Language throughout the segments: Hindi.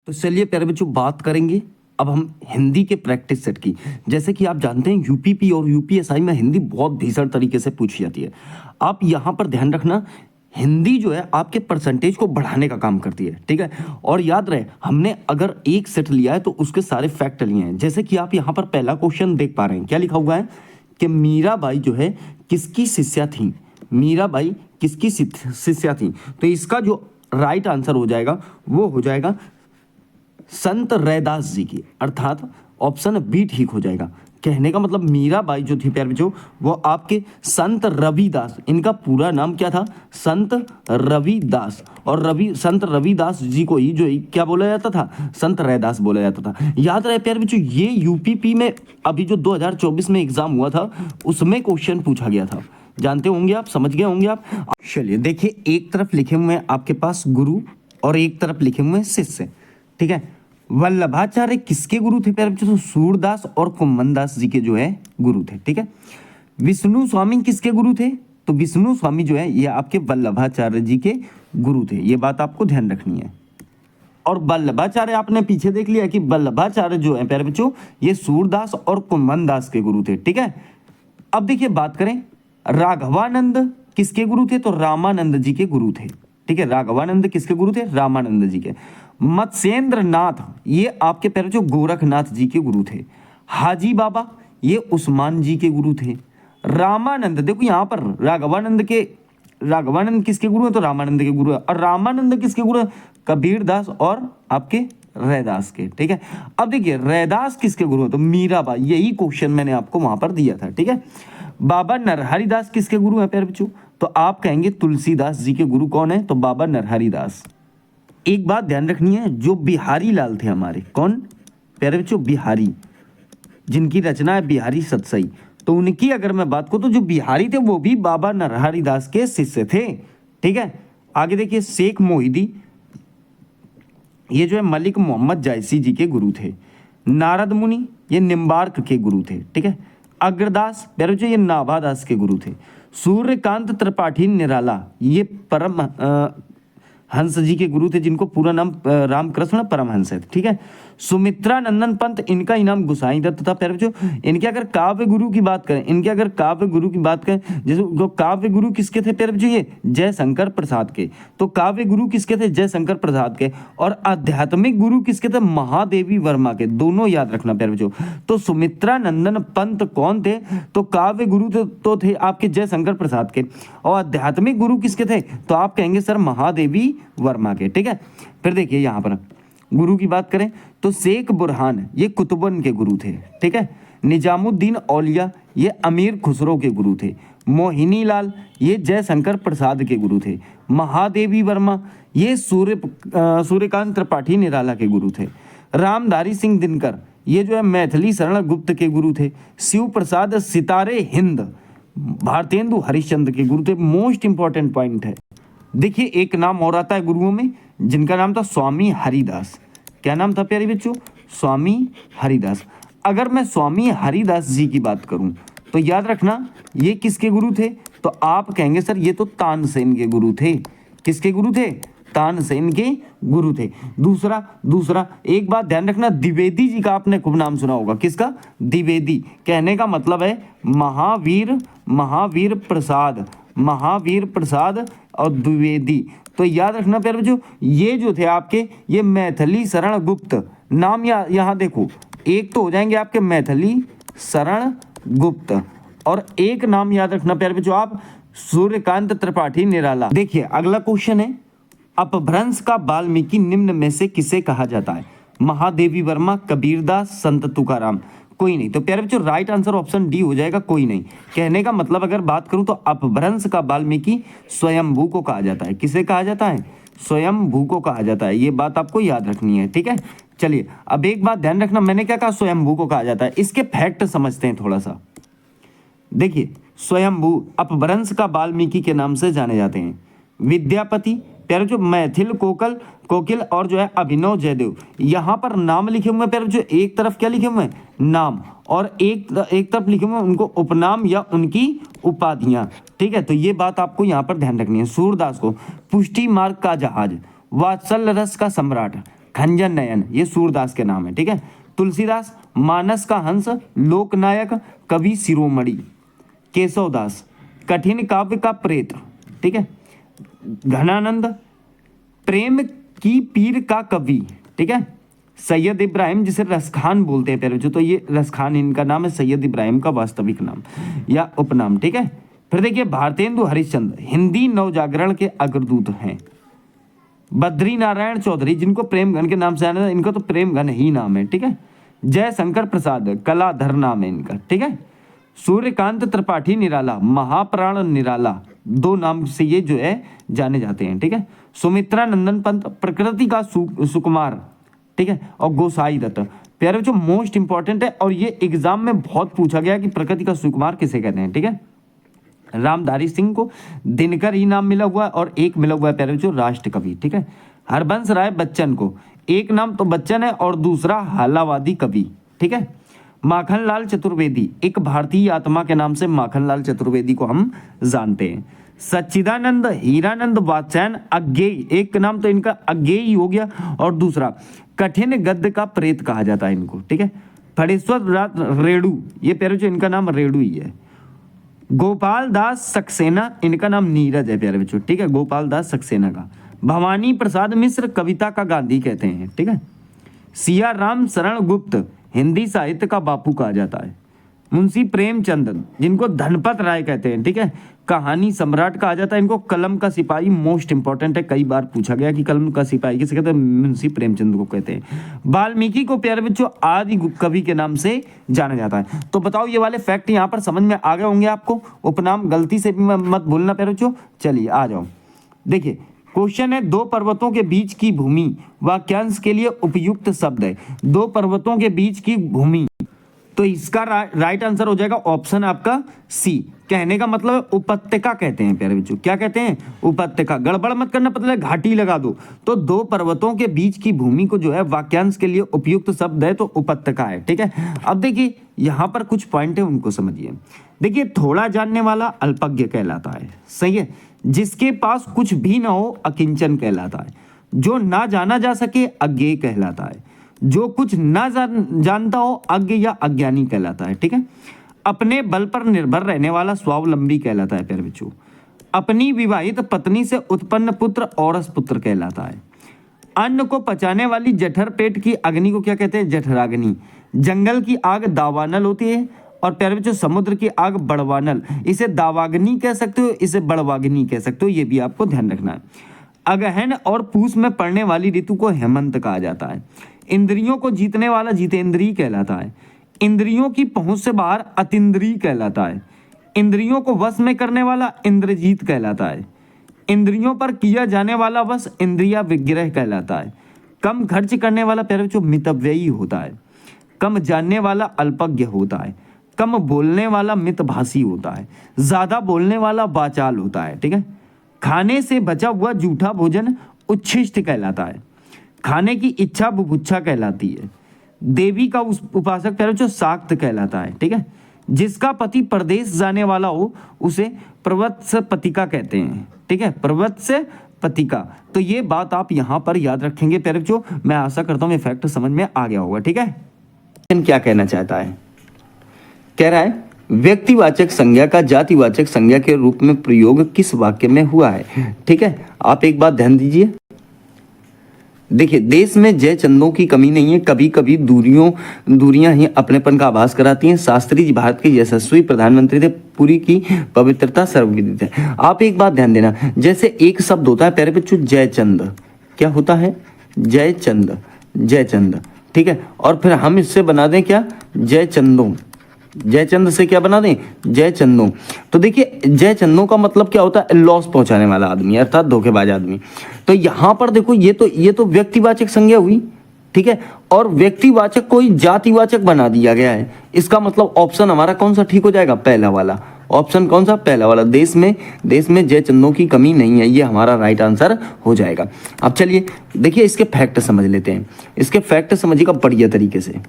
तो चलिए प्यारे बच्चों बात करेंगे अब हम हिंदी के प्रैक्टिस सेट की। जैसे कि आप जानते हैं यूपीपी और यूपीएसआई में हिंदी बहुत भीषण तरीके से पूछी जाती है। आप यहाँ पर ध्यान रखना, हिंदी जो है आपके परसेंटेज को बढ़ाने का काम करती है, ठीक है। और याद रहे हमने अगर एक सेट लिया है तो उसके सारे फैक्ट लिए हैं। जैसे कि आप यहाँ पर पहला क्वेश्चन देख पा रहे हैं, क्या लिखा हुआ है कि मीराबाई जो है किसकी शिष्या थी। मीराबाई किसकी शिष्या थी, तो इसका जो राइट आंसर हो जाएगा वो हो जाएगा संत रैदास जी की, अर्थात ऑप्शन बी ठीक हो जाएगा। कहने का मतलब मीराबाई जो थी प्यारे बच्चों वो आपके संत रविदास, इनका पूरा नाम क्या था, संत रविदास। और संत रविदास जी को ही जो क्या बोला जाता था, संत रैदास बोला जाता था। याद रहे प्यारे बच्चों ये यूपीपी में अभी जो 2024 में एग्जाम हुआ था उसमें क्वेश्चन पूछा गया था, जानते होंगे आप, समझ गए होंगे आप। चलिए देखिए, एक तरफ लिखे हुए हैं आपके पास गुरु और एक तरफ लिखे हुए हैं शिष्य, ठीक है। वल्लभाचार्य किसके गुरु थे प्यारे बच्चों, तो सूरदास और कुम्भनदास जी के जो है गुरु थे, ठीक है। विष्णु स्वामी किसके गुरु थे, तो विष्णु स्वामी जो है ये आपके वल्लभाचार्य जी के गुरु थे, ये बात आपको ध्यान रखनी है। और वल्लभाचार्य आपने पीछे देख लिया कि वल्लभाचार्य जो है प्यारे बच्चों ये सूरदास और कुम्भनदास के गुरु थे, ठीक है। अब देखिए बात करें राघवानंद किसके गुरु थे, तो रामानंद जी के गुरु थे, ठीक है। राघवानंद किसके गुरु थे, रामानंद जी के। मत्स्येंद्र नाथ ये आपके प्यारे जो गोरखनाथ जी के गुरु थे। हाजी बाबा ये उस्मान जी के गुरु थे। रामानंद, देखो यहाँ पर राघवानंद किसके गुरु हैं, तो रामानंद के गुरु है। और रामानंद किसके गुरु है, कबीरदास और आपके रैदास के, ठीक है। अब देखिए रैदास किसके गुरु हैं, तो मीराबाई, यही क्वेश्चन मैंने आपको वहां पर दिया था, ठीक है। बाबा नरहरि दास किसके गुरु हैं प्यारे बच्चों, तो आप कहेंगे तुलसीदास जी के गुरु कौन है, तो बाबा नरहरि दास। एक बात ध्यान रखनी है, जो बिहारी लाल थे हमारे, कौन प्यारे बच्चों, बिहारी, जिनकी रचना है बिहारी सतसई, तो उनकी अगर मैं बात करूं तो जो बिहारी थे वो भी बाबा नरहरि दास के शिष्य थे, ठीक है। आगे देखिए शेख मोहिदी ये जो है मलिक मोहम्मद जायसी जी के गुरु थे। नारद मुनि ये निम्बार्क के गुरु थे, ठीक है। अग्रदास प्यारे बच्चों ये नाभादास के गुरु थे। सूर्यकांत त्रिपाठी निराला ये परम हंस जी के गुरु थे, जिनको पूरा नाम रामकृष्ण परमहंस है, ठीक है। सुमित्रा नंदन पंत इनका इनाम गुसाई दत्त था प्यारे बच्चों। इनके अगर काव्य गुरु की बात करें, जैसे काव्य गुरु किसके थे प्यारे बच्चों, ये जयशंकर प्रसाद के, तो काव्य गुरु किसके थे, जयशंकर प्रसाद के। और आध्यात्मिक गुरु किसके थे, महादेवी वर्मा के, दोनों याद रखना प्यारे बच्चों। तो सुमित्रा नंदन पंत कौन थे, तो काव्य गुरु तो थे आपके जयशंकर प्रसाद के। और आध्यात्मिक गुरु किसके थे, तो आप कहेंगे सर महादेवी वर्मा के, ठीक है। फिर देखिए यहाँ पर गुरु की बात करें तो शेख बुरहान ये कुतुबन के गुरु थे, ठीक है। निजामुद्दीन औलिया ये अमीर खुसरो के गुरु थे। मोहिनी लाल ये जयशंकर प्रसाद के गुरु थे। महादेवी वर्मा ये सूर्यकांत त्रिपाठी निराला के गुरु थे। रामधारी सिंह दिनकर ये जो है मैथिली शरण गुप्त के गुरु थे। शिव प्रसाद सितारे हिंद भारतेंदु हरिश्चंद्र के गुरु थे। मोस्ट इंपॉर्टेंट पॉइंट है, देखिए एक नाम और आता है गुरुओं में जिनका नाम था स्वामी हरिदास। क्या नाम था प्यारे बच्चों, स्वामी हरिदास। अगर मैं स्वामी हरिदास जी की बात करूं तो याद रखना ये किसके गुरु थे, तो आप कहेंगे सर ये तो तानसेन के गुरु थे। किसके गुरु थे, तानसेन के गुरु थे। दूसरा एक बात ध्यान रखना, द्विवेदी जी का आपने खूब नाम सुना होगा, किसका, द्विवेदी। कहने का मतलब है महावीर प्रसाद और द्विवेदी। तो याद रखना प्यारे बच्चों ये जो थे आपके ये मैथिली शरण गुप्त नाम, यहाँ देखो एक तो हो जाएंगे आपके मैथिली शरण गुप्त और एक नाम याद रखना प्यारे बच्चों आप सूर्यकांत त्रिपाठी निराला। देखिए अगला क्वेश्चन है, अपभ्रंश का वाल्मीकि निम्न में से किसे कहा जाता है, महादेवी वर्मा, कबीरदास, संत तुकाराम, कोई नहीं। तो प्यारे बच्चों राइट आंसर ऑप्शन डी हो जाएगा, कोई नहीं। कहने का मतलब अगर बात करूं तो अपभ्रंश का वाल्मीकि स्वयंभू को कहा जाता है। किसे कहा जाता है, स्वयंभू को कहा जाता है, ये बात आपको याद रखनी है, ठीक है। चलिए अब एक बात ध्यान रखना, मैंने क्या कहा, स्वयंभू को कहा जाता है। इसके फैक्ट समझते हैं थोड़ा सा। देखिए स्वयंभू अपभ्रंश का वाल्मीकि के नाम से जाने जाते हैं। विद्यापति प्यारे जो मैथिल कोकिल और जो है अभिनव जयदेव, यहाँ पर नाम लिखे हुए हैं प्यारे जो, एक तरफ क्या लिखे हुए हैं, नाम, और एक तरफ लिखे हुए हैं उनको उपनाम या उनकी उपाधियां, ठीक है। तो ये बात आपको यहाँ पर ध्यान रखनी है। सूरदास को पुष्टि मार्ग का जहाज, वात्सल रस का सम्राट, खंजन नयन, ये सूरदास के नाम है, ठीक है। तुलसीदास मानस का हंस, लोकनायक, कवि शिरोमणि। केशवदास कठिन काव्य का प्रेत, ठीक है। घनानंद प्रेम की पीर का कवि, ठीक है। सैयद इब्राहिम जिसे रसखान बोलते हैं प्यारे बच्चों, तो ये रसखान इनका नाम है, सैयद इब्राहिम का वास्तविक नाम या उपनाम, ठीक है। फिर देखिए भारतेंदु हरिश्चंद्र हिंदी नवजागरण के अग्रदूत हैं। बद्री नारायण चौधरी जिनको प्रेमघन के नाम से जाना था, इनका तो प्रेमघन ही नाम है, ठीक है। जयशंकर प्रसाद कलाधर नाम है इनका, ठीक है। सूर्यकांत त्रिपाठी निराला, महाप्राण निराला, दो नाम से ये जो है जाने जाते हैं, ठीक है। सुमित्रा नंदन पंत प्रकृति का सुकुमार, ठीक है। और गोसाई दत्त प्यारे बच्चों मोस्ट इंपॉर्टेंट है, और ये एग्जाम में बहुत पूछा गया कि प्रकृति का सुकुमार किसे कहते हैं, ठीक है। रामधारी सिंह को दिनकर ही नाम मिला हुआ है, और एक मिला हुआ है प्यारे बच्चों राष्ट्र कवि, ठीक है। हरबंस राय बच्चन को एक नाम तो बच्चन है और दूसरा हालावादी कवि, ठीक है। माखनलाल चतुर्वेदी एक भारतीय आत्मा के नाम से माखनलाल चतुर्वेदी को हम जानते हैं। सच्चिदानंद हीरानंद वात्स्यायन अज्ञेय, एक नाम तो इनका अज्ञेय ही हो गया, और दूसरा कठिन गद्य का प्रेत कहा जाता है इनको, ठीक है। फणेश्वर रेणु, ये प्यारे बच्चों इनका नाम रेणु ही है। गोपाल दास सक्सेना इनका नाम नीरज है प्यारे बच्चों, ठीक है। गोपाल दास सक्सेना का। भवानी प्रसाद मिश्र कविता का गांधी कहते हैं, ठीक है। सिया राम शरण गुप्त हिंदी साहित्य का बापू कहा जाता है। मुंशी प्रेमचंद जिनको धनपत राय कहते हैं, ठीक है, कहानी सम्राट कहा जाता है इनको। कलम का सिपाही मोस्ट इंपॉर्टेंट है, कई बार पूछा गया कि कलम का सिपाही किसे कहते हैं, मुंशी प्रेमचंद को कहते हैं। वाल्मीकि को प्यारे बच्चों आदि कवि के नाम से जाना जाता है। तो बताओ ये वाले फैक्ट यहाँ पर समझ में आ गए होंगे आपको। उपनाम गलती से भी मत भूलना प्यारे बच्चों। चलिए आ जाओ, देखिए क्वेश्चन है दो पर्वतों के बीच की भूमि वाक्यांश के लिए उपयुक्त शब्द है। दो पर्वतों के बीच की भूमि, तो इसका राइट आंसर हो जाएगा ऑप्शन आपका सी। कहने का मतलब उपत्यका कहते हैं प्यारे बच्चों, क्या कहते हैं, उपत्यका। गड़बड़ मत करना, पता है घाटी लगा दो। तो दो पर्वतों के बीच की भूमि को जो है वाक्यांश के लिए उपयुक्त शब्द है तो उपत्यका है, ठीक है। अब देखिए यहाँ पर कुछ पॉइंट है उनको समझिए। देखिए थोड़ा जानने वाला अल्पज्ञ कहलाता है, सही है। जिसके पास कुछ भी ना हो अकिंचन कहलाता है। जो ना जाना जा सके अज्ञेय कहलाता है। जो कुछ ना जानता हो अज्ञ या अज्ञानी कहलाता है, ठीक है। अपने बल पर निर्भर रहने वाला स्वावलंबी कहलाता है प्यारे बच्चों। अपनी विवाहित पत्नी से उत्पन्न पुत्र औरस पुत्र कहलाता है। अन्न को पचाने वाली जठर पेट की अग्नि को क्या कहते हैं, जठराग्नि। जंगल की आग दावानल होती है, और प्यारे बच्चों समुद्र की आग बड़वानल। इसे दावाग्नि कह सकते हो, इसे बड़वाग्नि कह सकते हो, ये भी आपको ध्यान रखना है। अगहन और पूस में पड़ने वाली ऋतु को हेमंत कहा जाता है। इंद्रियों को जीतने वाला जितेंद्रिय कहलाता है। इंद्रियों की पहुंच से बाहर अतीन्द्रिय कहलाता है। इंद्रियों को वश में करने वाला इंद्रजीत कहलाता है। इंद्रियों पर किया जाने वाला वश इंद्रिया विग्रह कहलाता है। कम खर्च करने वाला प्यारे बच्चों मितव्ययी होता है। कम जानने वाला अल्पज्ञ होता है। कम बोलने वाला मितभाषी होता है। ज्यादा बोलने वाला वाचाल होता है, ठीक है। खाने से बचा हुआ जूठा भोजन उच्छिष्ट कहलाता है। खाने की इच्छा बुभुक्षा कहलाती है। देवी का उपासक प्यारे बच्चों शाक्त कहलाता है, ठीक है। जिसका पति प्रदेश जाने वाला हो उसे प्रवत्स पतिका कहते हैं, ठीक है, प्रवत्स पतिका। तो ये बात आप यहाँ पर याद रखेंगे प्यारे बच्चों। मैं आशा करता हूँ ये फैक्ट समझ में आ गया होगा, ठीक है। क्या कहना चाहता है, कह रहा है व्यक्तिवाचक संज्ञा का जातिवाचक संज्ञा के रूप में प्रयोग किस वाक्य में हुआ है, ठीक है। आप एक बात ध्यान दीजिए, देखिए देश में जय चंदों की कमी नहीं है। कभी कभी दूरियां ही अपनेपन का आभास कराती हैं। शास्त्री जी भारत के यशस्वी प्रधानमंत्री थे। पुरी की पवित्रता सर्वविदित है। आप एक बात ध्यान देना, जैसे एक शब्द होता है प्यारे बच्चों जयचंद, क्या होता है, जयचंद, जयचंद, ठीक है। और फिर हम इससे बना दें क्या, जयचंदों। जयचंद से क्या बना दें, जयचंदों। तो देखिए जयचंदों का मतलब क्या होता है, लॉस पहुंचाने वाला आदमी, अर्थात धोखेबाज आदमी। तो यहां पर देखो ये तो व्यक्तिवाचक संज्ञा हुई, ठीक है। और व्यक्तिवाचक को ही जातिवाचक बना दिया गया है। इसका मतलब ऑप्शन हमारा कौन सा ठीक हो जाएगा, पहला वाला। ऑप्शन कौन सा, पहला वाला। देश में जयचंदों की कमी नहीं है, ये हमारा राइट आंसर हो जाएगा। अब चलिए देखिए इसके फैक्ट समझ लेते हैं। इसके फैक्ट समझिएगा बढ़िया तरीके से।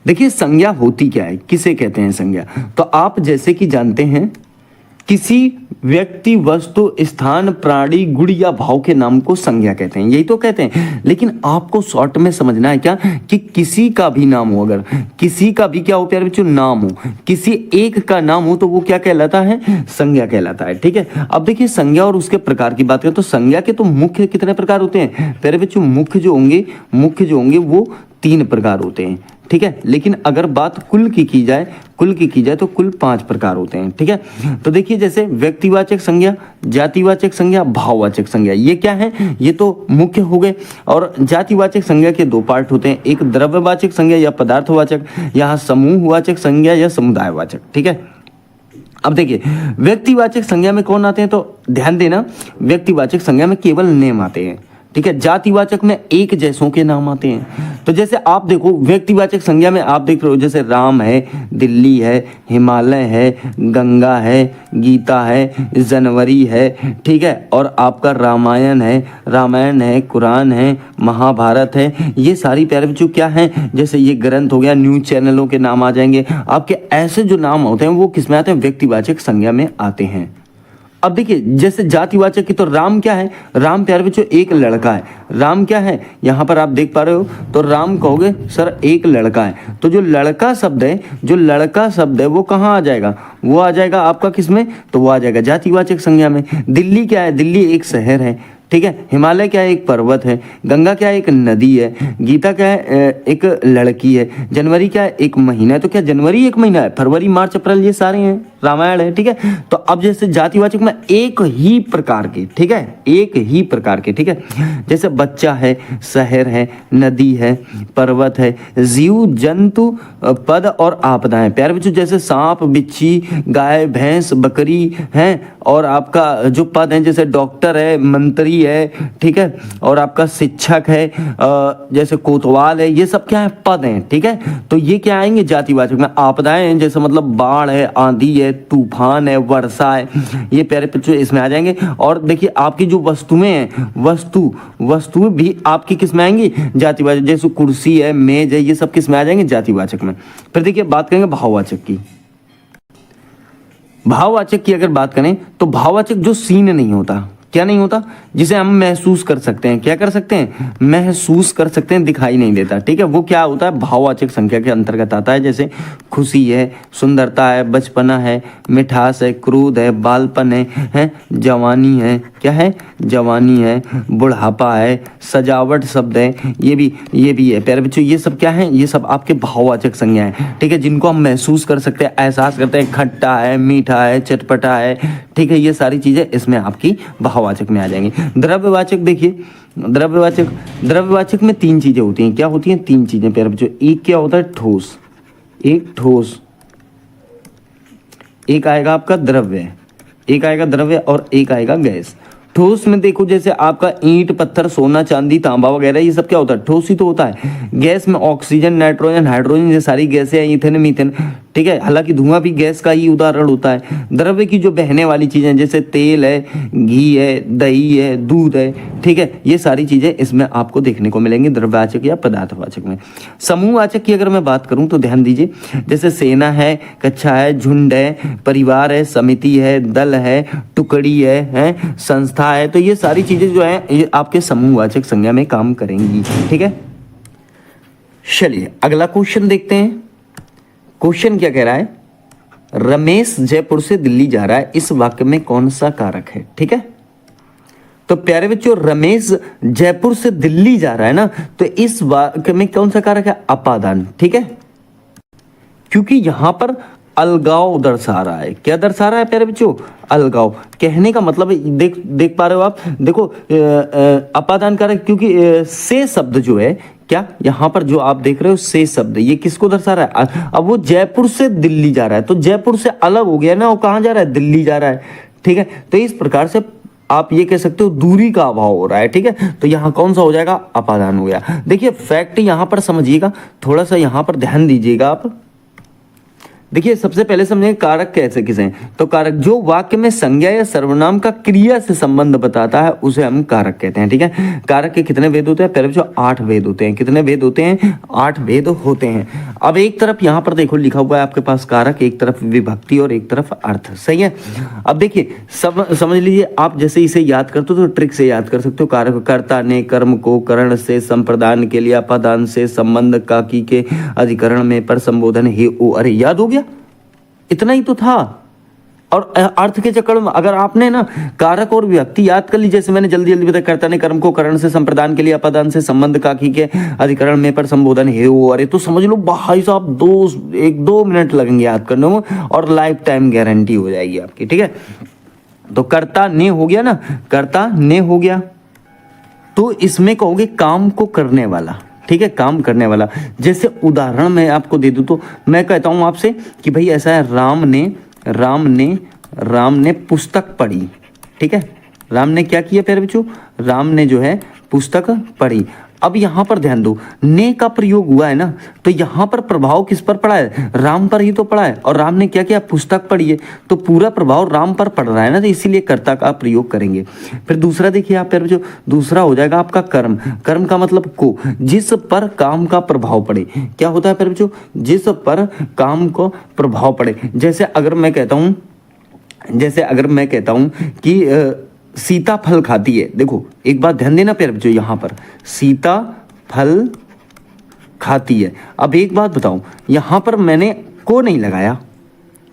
देखिए संज्ञा होती क्या है, किसे कहते हैं संज्ञा। तो आप जैसे कि जानते हैं किसी व्यक्ति, वस्तु, स्थान, प्राणी, गुण या भाव के नाम को संज्ञा कहते हैं, यही तो कहते हैं। लेकिन आपको शॉर्ट में समझना है क्या कि किसी का भी नाम हो, अगर किसी का भी क्या हो प्यारे बच्चों, नाम हो, किसी एक का नाम हो, तो वो क्या कहलाता है, संज्ञा कहलाता है। ठीक है, अब देखिए संज्ञा और उसके प्रकार की बात करें तो संज्ञा के तो मुख्य कितने प्रकार होते हैं प्यारे बच्चों, मुख्य जो होंगे वो 3 प्रकार होते हैं। ठीक है, लेकिन अगर बात कुल की की जाए तो कुल 5 प्रकार होते हैं। ठीक है, तो देखिए जैसे व्यक्तिवाचक संज्ञा, जातिवाचक संज्ञा, भाववाचक संज्ञा, ये क्या है, ये तो मुख्य हो गए। और जातिवाचक संज्ञा के 2 पार्ट होते हैं, एक द्रव्यवाचक संज्ञा या पदार्थवाचक, यहाँ समूहवाचक संज्ञा या समुदायवाचक। ठीक है, अब देखिए व्यक्तिवाचक संज्ञा में कौन आते हैं, तो ध्यान देना, व्यक्तिवाचक संज्ञा में केवल नेम आते हैं। ठीक है, जातिवाचक में एक जैसों के नाम आते हैं। तो जैसे आप देखो व्यक्तिवाचक संज्ञा में आप देख रहे हो, जैसे राम है, दिल्ली है, हिमालय है, गंगा है, गीता है, जनवरी है। ठीक है, और आपका रामायण है, कुरान है, महाभारत है, ये सारी प्यारे बच्चों क्या है, जैसे ये ग्रंथ हो गया, न्यूज चैनलों के नाम आ जाएंगे आपके। ऐसे जो नाम होते हैं वो किसमें आते हैं, व्यक्तिवाचक संज्ञा में आते हैं। अब देखिए जैसे जातिवाचक की, तो राम क्या है, राम प्यारे बच्चों एक लड़का है। राम क्या है, यहाँ पर आप देख पा रहे हो, तो राम कहोगे सर एक लड़का है, तो जो लड़का शब्द है वो कहाँ आ जाएगा, वो आ जाएगा आपका किसमें, तो वो आ जाएगा जातिवाचक संज्ञा में। दिल्ली क्या है, दिल्ली एक शहर है। ठीक है, हिमालय क्या है, एक पर्वत है। गंगा क्या है, एक नदी है। गीता क्या है, एक लड़की है। जनवरी क्या है, एक महीना है। तो क्या जनवरी एक महीना है, फरवरी, मार्च, अप्रैल ये सारे हैं, रामायण है। ठीक है, तो अब जैसे जातिवाचक में एक ही प्रकार के, ठीक है, एक ही प्रकार के। ठीक है, जैसे बच्चा है, शहर है, नदी है, पर्वत है, जीव जंतु, पद और आपदाएं। प्यारे बच्चों जैसे सांप, बिच्छी, गाय, भैंस, बकरी हैं, और आपका जो पद है जैसे डॉक्टर है, मंत्री है। ठीक है, और आपका शिक्षक है, जैसे कोतवाल है, ये सब क्या है, पद हैं। ठीक है, तो ये क्या आएंगे जातिवाचक में। आपदाएं हैं जैसे मतलब बाढ़ है, आंधी है, तूफान है, वर्षा है, ये प्यारे बच्चों इसमें आ जाएंगे। और देखिए आपकी जो वस्तुएं हैं, वस्तु भी आपकी किस में आएंगी, जातिवाचक। जैसे कुर्सी है, मेज है, ये सब किस में आ जाएंगे, जातिवाचक में। फिर देखिए बात करेंगे भाववाचक की। भाववाचक की अगर बात करें तो भाववाचक जो सीन नहीं होता, क्या नहीं होता, जिसे हम महसूस कर सकते हैं, क्या कर सकते हैं, महसूस कर सकते हैं, दिखाई नहीं देता। ठीक है, वो क्या होता है, भाववाचक संख्या के अंतर्गत आता है। जैसे खुशी है, सुंदरता है, बचपना है, मिठास है, क्रोध है, बालपन है, जवानी है, क्या है, जवानी है, बुढ़ापा है, सजावट शब्द है, ये भी है। प्यारे बच्चों ये सब क्या है, ये सब आपके भाववाचक संज्ञा है। ठीक है, जिनको हम महसूस कर सकते हैं, एहसास करते हैं, खट्टा है, मीठा है, चटपटा है। ठीक है, ये सारी चीजें इसमें आपकी भाववाचक में आ जाएंगी। द्रव्यवाचक देखिए, द्रव्यवाचक में 3 चीजें होती हैं। क्या होती हैं, 3 चीजें प्यारे बच्चों। एक क्या होता है, ठोस, एक ठोस, एक आएगा आपका द्रव्य, और एक आएगा गैस। ठोस में देखो जैसे आपका ईंट, पत्थर, सोना, चांदी, तांबा वगैरह, ये सब क्या होता है, ठोस ही तो होता है। गैस में ऑक्सीजन, नाइट्रोजन, हाइड्रोजन, ये सारी गैसें हैं, ईथेन, मीथेन। ठीक है, हालांकि धुआं भी गैस का ही उदाहरण होता है। द्रव्य की जो बहने वाली चीजें जैसे तेल है, घी है, दही है, दूध है। ठीक है, ये सारी चीजें इसमें आपको देखने को मिलेंगी द्रव्यवाचक या पदार्थवाचक में। समूहवाचक की अगर मैं बात करूं तो ध्यान दीजिए, जैसे सेना है, कक्षा है, झुंड है, परिवार है, समिति है, दल है, टुकड़ी है, संस्था है। तो ये सारी चीजें जो है ये आपके समूहवाचक संज्ञा में काम करेंगी। ठीक है, चलिए अगला क्वेश्चन देखते हैं। क्वेश्चन क्या कह रहा है, रमेश जयपुर से दिल्ली जा रहा है, इस वाक्य में कौन सा कारक है। ठीक है, तो प्यारे बच्चों रमेश जयपुर से दिल्ली जा रहा है ना, तो इस वाक्य में कौन सा कारक है, अपादान। ठीक है, क्योंकि यहां पर अलगाव दर्शा रहा है। क्या दर्शा रहा है प्यारे बच्चों, अलगाव। कहने का मतलब देख पा रहे हो आप, देखो अपादान कारक, क्योंकि से शब्द जो है, क्या यहां पर जो आप देख रहे हो से शब्द, ये किसको दर्शा रहा है, अब वो जयपुर से दिल्ली जा रहा है, तो जयपुर से अलग हो गया ना, वो कहां जा रहा है, दिल्ली जा रहा है। ठीक है, तो इस प्रकार से आप ये कह सकते हो दूरी का अभाव हो रहा है। ठीक है, तो यहां कौन सा हो जाएगा, अपादान हो गया। देखिए फैक्ट यहां पर समझिएगा, थोड़ा सा यहां पर ध्यान दीजिएगा आप। देखिए सबसे पहले समझें कारक कैसे किसे हैं। तो कारक जो वाक्य में संज्ञा या सर्वनाम का क्रिया से संबंध बताता है उसे हम कारक कहते हैं। ठीक है, कारक के कितने भेद होते हैं? पहले जो 8 भेद होते हैं। कितने भेद होते हैं? 8 भेद होते हैं। अब एक तरफ यहाँ पर देखो लिखा हुआ है आपके पास कारक, एक तरफ विभक्ति और एक तरफ अर्थ। सही है। अब देखिए सब समझ लीजिए, आप जैसे इसे याद करते हो तो ट्रिक से याद कर सकते हो। कारक कर्ता ने कर्म को करण से संप्रदान के लिए अपादान से संबंध काकी के अधिकरण में पर संबोधन हे ओ। अरे याद हो गया, इतना ही तो था। और अर्थ के चक्कर में अगर आपने ना कारक और विभक्ति याद कर ली, जैसे मैंने जल्दी जल्दी बताया, कर्ता ने कर्म को करण से संप्रदान के लिए अपादान से संबंध काकी के अधिकरण में पर संबोधन हे ओ। अरे तो समझ लो भाई साहब 1-2 मिनट लगेंगे याद करने में और लाइफ टाइम गारंटी हो जाएगी आपकी। ठीक है, तो कर्ता ने हो गया ना, कर्ता ने हो गया, तो इसमें कहोगे काम को करने वाला। ठीक है, काम करने वाला। जैसे उदाहरण मैं आपको दे दूं तो मैं कहता हूं आपसे कि भाई ऐसा है, राम ने पुस्तक पढ़ी। ठीक है, राम ने क्या किया प्यारे बच्चों? राम ने जो है पुस्तक पढ़ी। अब यहाँ पर ध्यान दो, ने का प्रयोग हुआ है ना, तो यहाँ पर प्रभाव किस पर पड़ा है? राम पर ही तो पड़ा है। और राम ने क्या किया? पुस्तक पढ़ी है, तो पूरा प्रभाव राम पर पड़ रहा है ना, तो इसीलिए कर्ता का प्रयोग करेंगे। फिर दूसरा देखिए आप प्यारे बच्चों, दूसरा हो जाएगा आपका कर्म। कर्म का मतलब को, जिस पर काम का प्रभाव पड़े। क्या होता है प्यारे बच्चों? जिस पर काम को प्रभाव पड़े। जैसे अगर मैं कहता हूँ कि सीता फल खाती है। देखो एक बात ध्यान देना प्यारे बच्चों, यहाँ पर सीता फल खाती है। अब एक बात बताऊं, यहाँ पर मैंने को नहीं लगाया।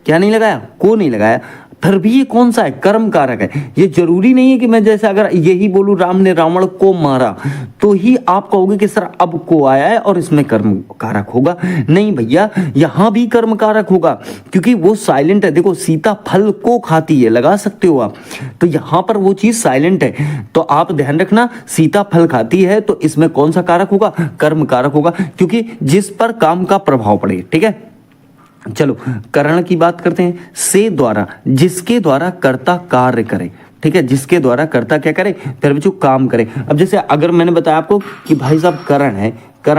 क्या नहीं लगाया? को नहीं लगाया। फिर भी ये कौन सा है? कर्म कारक है। ये जरूरी नहीं है कि मैं जैसे अगर यही बोलूं राम ने रावण को मारा तो ही आप कहोगे कि सर अब को आया है और इसमें कर्म कारक होगा। नहीं भैया, यहां भी कर्म कारक होगा क्योंकि वो साइलेंट है। देखो सीता फल को खाती है, लगा सकते हो आप, तो यहां पर वो चीज साइलेंट है। तो आप ध्यान रखना, सीता फल खाती है तो इसमें कौन सा कारक होगा? कर्म कारक होगा, क्योंकि जिस पर काम का प्रभाव पड़े। ठीक है, चलो करण की बात करते हैं। से द्वारा, जिसके द्वारा कर्ता कार्य करे। ठीक है, जिसके द्वारा कर्ता क्या करे? फिर बच्चों काम करे। अब जैसे अगर मैंने बताया आपको कि भाई साहब करण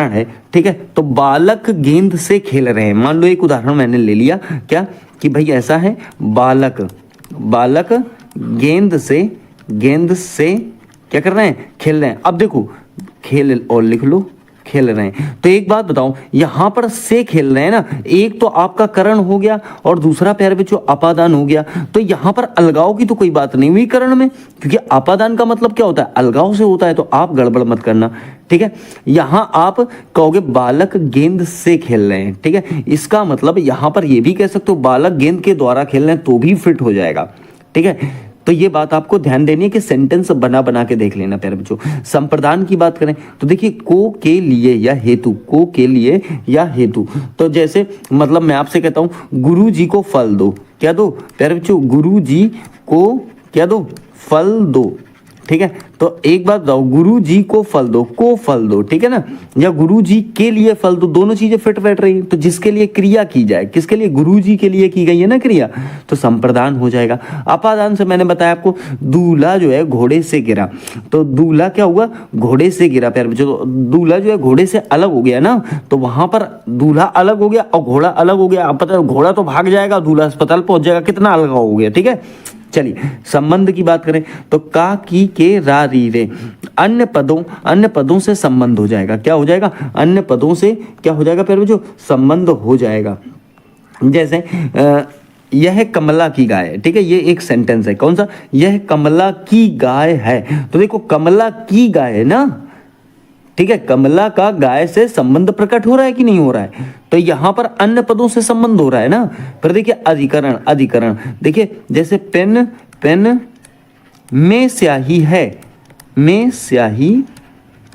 है। ठीक है, तो बालक गेंद से खेल रहे हैं। मान लो एक उदाहरण मैंने ले लिया, क्या कि भाई ऐसा है, बालक गेंद से क्या कर रहे हैं? खेल रहे हैं। अब देखो खेल और लिख लो, खेल रहे हैं। तो एक बात बताओ, यहां पर से खेल रहे हैं ना, एक तो आपका करण हो गया और दूसरा प्यारे बच्चों अपादान हो गया। तो यहां पर अलगाव की तो कोई बात नहीं हुई करण में, क्योंकि अपादान का मतलब क्या होता है? अलगाव से होता है। तो आप गड़बड़ मत करना। ठीक है, यहां आप कहोगे बालक गेंद से खेल रहे हैं। ठीक है, इसका मतलब यहां पर यह भी कह सकते हो बालक गेंद के द्वारा खेल रहे हैं, तो भी फिट हो जाएगा। ठीक है, तो ये बात आपको ध्यान देनी है कि सेंटेंस बना के देख लेना प्यारे बच्चों। संप्रदान की बात करें तो देखिए को के लिए या हेतु, को के लिए या हेतु। तो जैसे मतलब मैं आपसे कहता हूं गुरु जी को फल दो। क्या दो प्यारे बच्चों? गुरु जी को क्या दो? फल दो। ठीक है, तो एक बात बताओ, गुरु जी को फल दो। ठीक है ना, या गुरु जी के लिए फल दो, दोनों चीजें फिट बैठ रही है। तो जिसके लिए क्रिया की जाए, किसके लिए? गुरु जी के लिए की गई है ना क्रिया, तो संप्रदान हो जाएगा। अपादान से मैंने बताया आपको, दूल्हा जो है घोड़े से गिरा, तो दूल्हा क्या हुआ? घोड़े से गिरा प्यारे बच्चों। तो दूल्हा जो है घोड़े से अलग हो गया ना, तो वहां पर दूल्हा अलग हो गया और घोड़ा अलग हो गया। अब पता है घोड़ा तो भाग जाएगा, दूल्हा अस्पताल पहुंच जाएगा, कितना अलग हो गया। ठीक है, चलिए संबंध की बात करें तो का की के रा री रे, अन्य पदों से संबंध हो जाएगा। क्या हो जाएगा? अन्य पदों से क्या हो जाएगा प्यारे बच्चों? संबंध हो जाएगा। जैसे यह कमला की गाय है। ठीक है, ये एक सेंटेंस है। कौन सा? यह कमला की गाय है। तो देखो कमला की गाय है ना, ठीक है, कमला का गाय से संबंध प्रकट हो रहा है कि नहीं हो रहा है? तो यहां पर अन्य पदों से संबंध हो रहा है ना। फिर देखिए अधिकरण, देखिए जैसे पेन में स्याही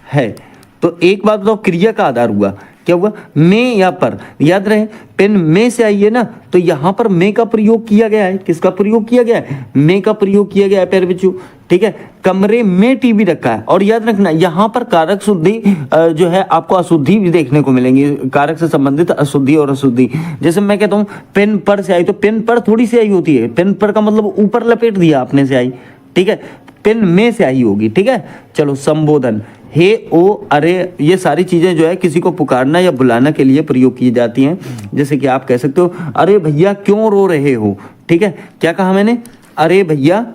है, तो एक बात बताओ, क्रिया का आधार हुआ, क्या हुआ? में या पर। याद रहे पेन में से आई है ना, तो यहां पर में का प्रयोग किया गया है। किसका प्रयोग किया गया है? में का प्रयोग किया गया है प्यारे बच्चों। ठीक है, कमरे में टीवी रखा है। और याद रखना यहां पर कारक शुद्धि जो है आपको अशुद्धि भी देखने को मिलेंगी, कारक से संबंधित अशुद्धि और अशुद्धि। जैसे मैं कहता हूं पेन पर से आई, तो पेन पर थोड़ी से आई होती है, पेन पर का मतलब ऊपर लपेट दिया आपने से आई। ठीक है, पेन में से आई होगी। ठीक है, चलो संबोधन, हे, ओ, अरे, ये सारी चीज़ें जो है किसी को पुकारना या बुलाना के लिए प्रयोग की जाती हैं। जैसे कि आप कह सकते हो, अरे भैया क्यों रो रहे हो। ठीक है, क्या कहा मैंने, अरे भैया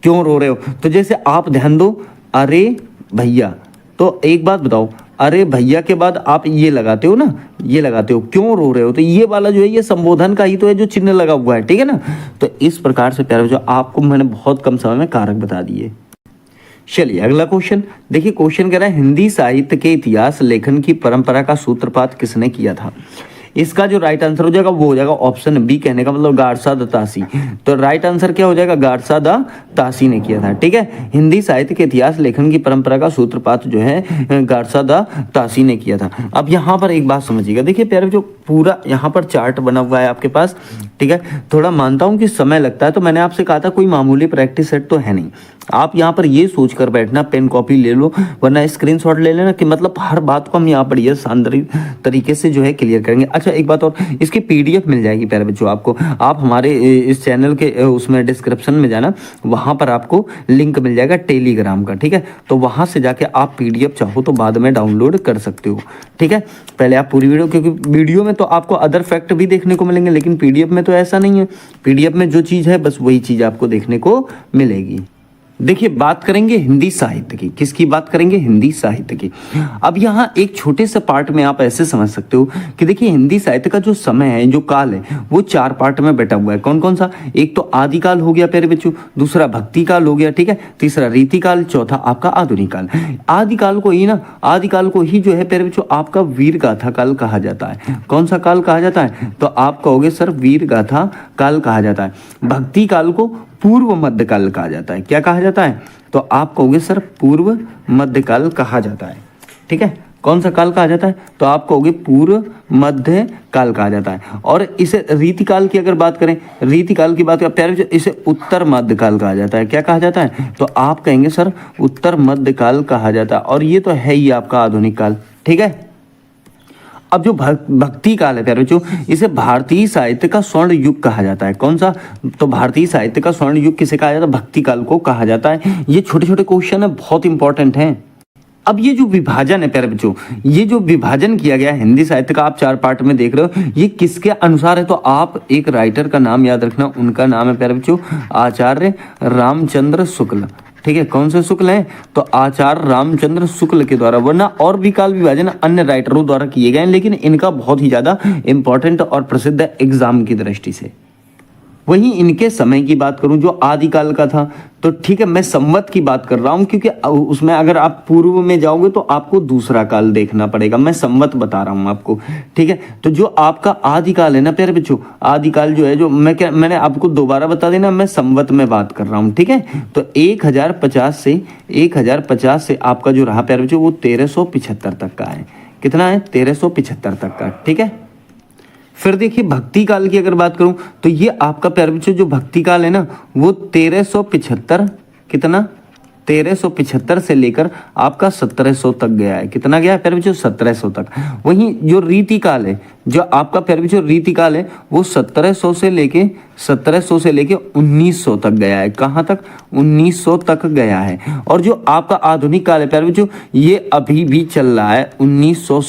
क्यों रो रहे हो। तो जैसे आप ध्यान दो, अरे भैया, तो एक बात बताओ, अरे भैया के बाद आप ये लगाते हो ना, ये लगाते हो, क्यों रो रहे हो, तो ये वाला जो है ये संबोधन का ही तो है जो चिन्ह लगा हुआ है। ठीक है ना, तो इस प्रकार से प्यारे जो आपको मैंने बहुत कम समय में कारक बता दिए। चलिए अगला क्वेश्चन देखिए। क्वेश्चन कह रहा है, हिंदी साहित्य के इतिहास लेखन की परंपरा का सूत्रपात किसने किया था। इसका जो राइट आंसर हो जाएगा वो हो जाएगा ऑप्शन बी, कहने का मतलब गारसा द तासी। तो राइट आंसर क्या हो जाएगा, गारसा द तासी ने किया था। ठीक है, हिंदी साहित्य के इतिहास लेखन की परंपरा का सूत्रपात जो है गारसा द तासी ने किया था। अब यहाँ पर एक बात समझिएगा, देखिए प्यारे जो पूरा यहाँ पर चार्ट बना हुआ है आपके पास। ठीक है, थोड़ा मानता हूँ कि समय लगता है, तो मैंने आपसे कहा था कोई मामूली प्रैक्टिस सेट तो है नहीं। आप यहाँ पर ये सोच कर बैठना, पेन कॉपी ले लो, वरना स्क्रीनशॉट ले लेना कि मतलब हर बात को हम यहाँ पर ये शानदार तरीके से जो है क्लियर करेंगे। अच्छा एक बात और, इसकी पीडीएफ मिल जाएगी प्यारे बच्चों आपको। आप हमारे इस चैनल के उसमें डिस्क्रिप्शन में जाना, वहाँ पर आपको लिंक मिल जाएगा टेलीग्राम का। ठीक है, तो वहाँ से जाके आप पीडीएफ चाहो तो बाद में डाउनलोड कर सकते हो। ठीक है, पहले आप पूरी वीडियो, क्योंकि वीडियो में तो आपको अदर फैक्ट भी देखने को मिलेंगे, लेकिन पीडीएफ में तो ऐसा नहीं है। पीडीएफ में जो चीज़ है बस वही चीज़ आपको देखने को मिलेगी। देखिए बात करेंगे हिंदी साहित्य की, किसकी बात करेंगे, हिंदी साहित्य की। अब यहाँ एक छोटे से पार्ट में आप ऐसे समझ सकते हो कि देखिए हिंदी साहित्य का जो समय है, जो काल है, वो 4 पार्ट में बैठा हुआ है। कौन कौन सा, एक तो आदिकाल हो गया प्यारे बच्चों, दूसरा भक्ति काल हो गया, ठीक है, तीसरा रीतिकाल, चौथा आपका आधुनिक काल। आदिकाल को ही ना, आदिकाल को ही जो है प्यारे बच्चों आपका वीर गाथा काल कहा जाता है। कौन सा काल कहा जाता है, तो आप कहोगे सर वीर गाथा काल कहा जाता है। भक्ति काल को पूर्व मध्यकाल कहा जाता है। क्या कहा जाता है, तो आप कहोगे सर पूर्व मध्यकाल कहा जाता है। ठीक है, कौन सा काल कहा जाता है, तो आप कहोगे पूर्व मध्य काल कहा जाता है। और इसे रीतिकाल की अगर बात करें, रीतिकाल की बात करें, इसे उत्तर मध्यकाल कहा जाता है। क्या कहा जाता है, तो आप कहेंगे सर उत्तर मध्यकाल कहा जाता है। और ये तो है ही आपका आधुनिक काल। ठीक है, अब जो भक्ति काल है प्यारे बच्चों, इसे भारतीय साहित्य का स्वर्ण युग कहा जाता है। कौन सा, तो भारतीय साहित्य का स्वर्ण युग किसे कहा जाता है, भक्ति काल को कहा जाता है। ये छोटे छोटे क्वेश्चन है, बहुत इंपॉर्टेंट हैं। अब ये जो विभाजन है प्यारे बच्चों, ये जो विभाजन किया गया है हिंदी साहित्य का, आप 4 पार्ट में देख रहे हो, ये किसके अनुसार है, तो आप एक राइटर का नाम याद रखना, उनका नाम है प्यारे बच्चों आचार्य रामचंद्र शुक्ल। ठीक है, कौन से शुक्ल हैं, तो आचार्य रामचंद्र शुक्ल के द्वारा, वरना और भी काल विभाजन अन्य राइटरों द्वारा किए गए हैं, लेकिन इनका बहुत ही ज्यादा इंपॉर्टेंट और प्रसिद्ध है एग्जाम की दृष्टि से। वहीं इनके समय की बात करूं जो आदिकाल का था, तो ठीक है मैं संवत की बात कर रहा हूं, क्योंकि उसमें अगर आप पूर्व में जाओगे तो आपको दूसरा काल देखना पड़ेगा। मैं संवत बता रहा हूं आपको। ठीक है, तो जो आपका आदिकाल है ना प्यारे बच्चों, आदिकाल जो है, जो मैंने आपको दोबारा बता देना, मैं संवत में बात कर रहा हूं। ठीक है, तो 1050 से आपका जो रहा प्यारे बच्चों वो 1375 तक का है। कितना है, 1375 तक का। ठीक है, फिर देखिए भक्ति काल की अगर बात करूं तो ये आपका प्यारे बच्चों जो भक्ति काल है ना, वो 1375, कितना, 1375 से लेकर आपका 1700 तक गया है। कितना गया है प्यारे बच्चों, 1700 तक। वहीं जो रीति काल है, जो आपका प्यारे बच्चों रीति काल है, वो 1700 से लेके 1900 तक गया है। कहाँ तक, 1900 तक गया है। और जो आपका आधुनिक काल है प्यारे बच्चों, ये अभी भी चल रहा है 1900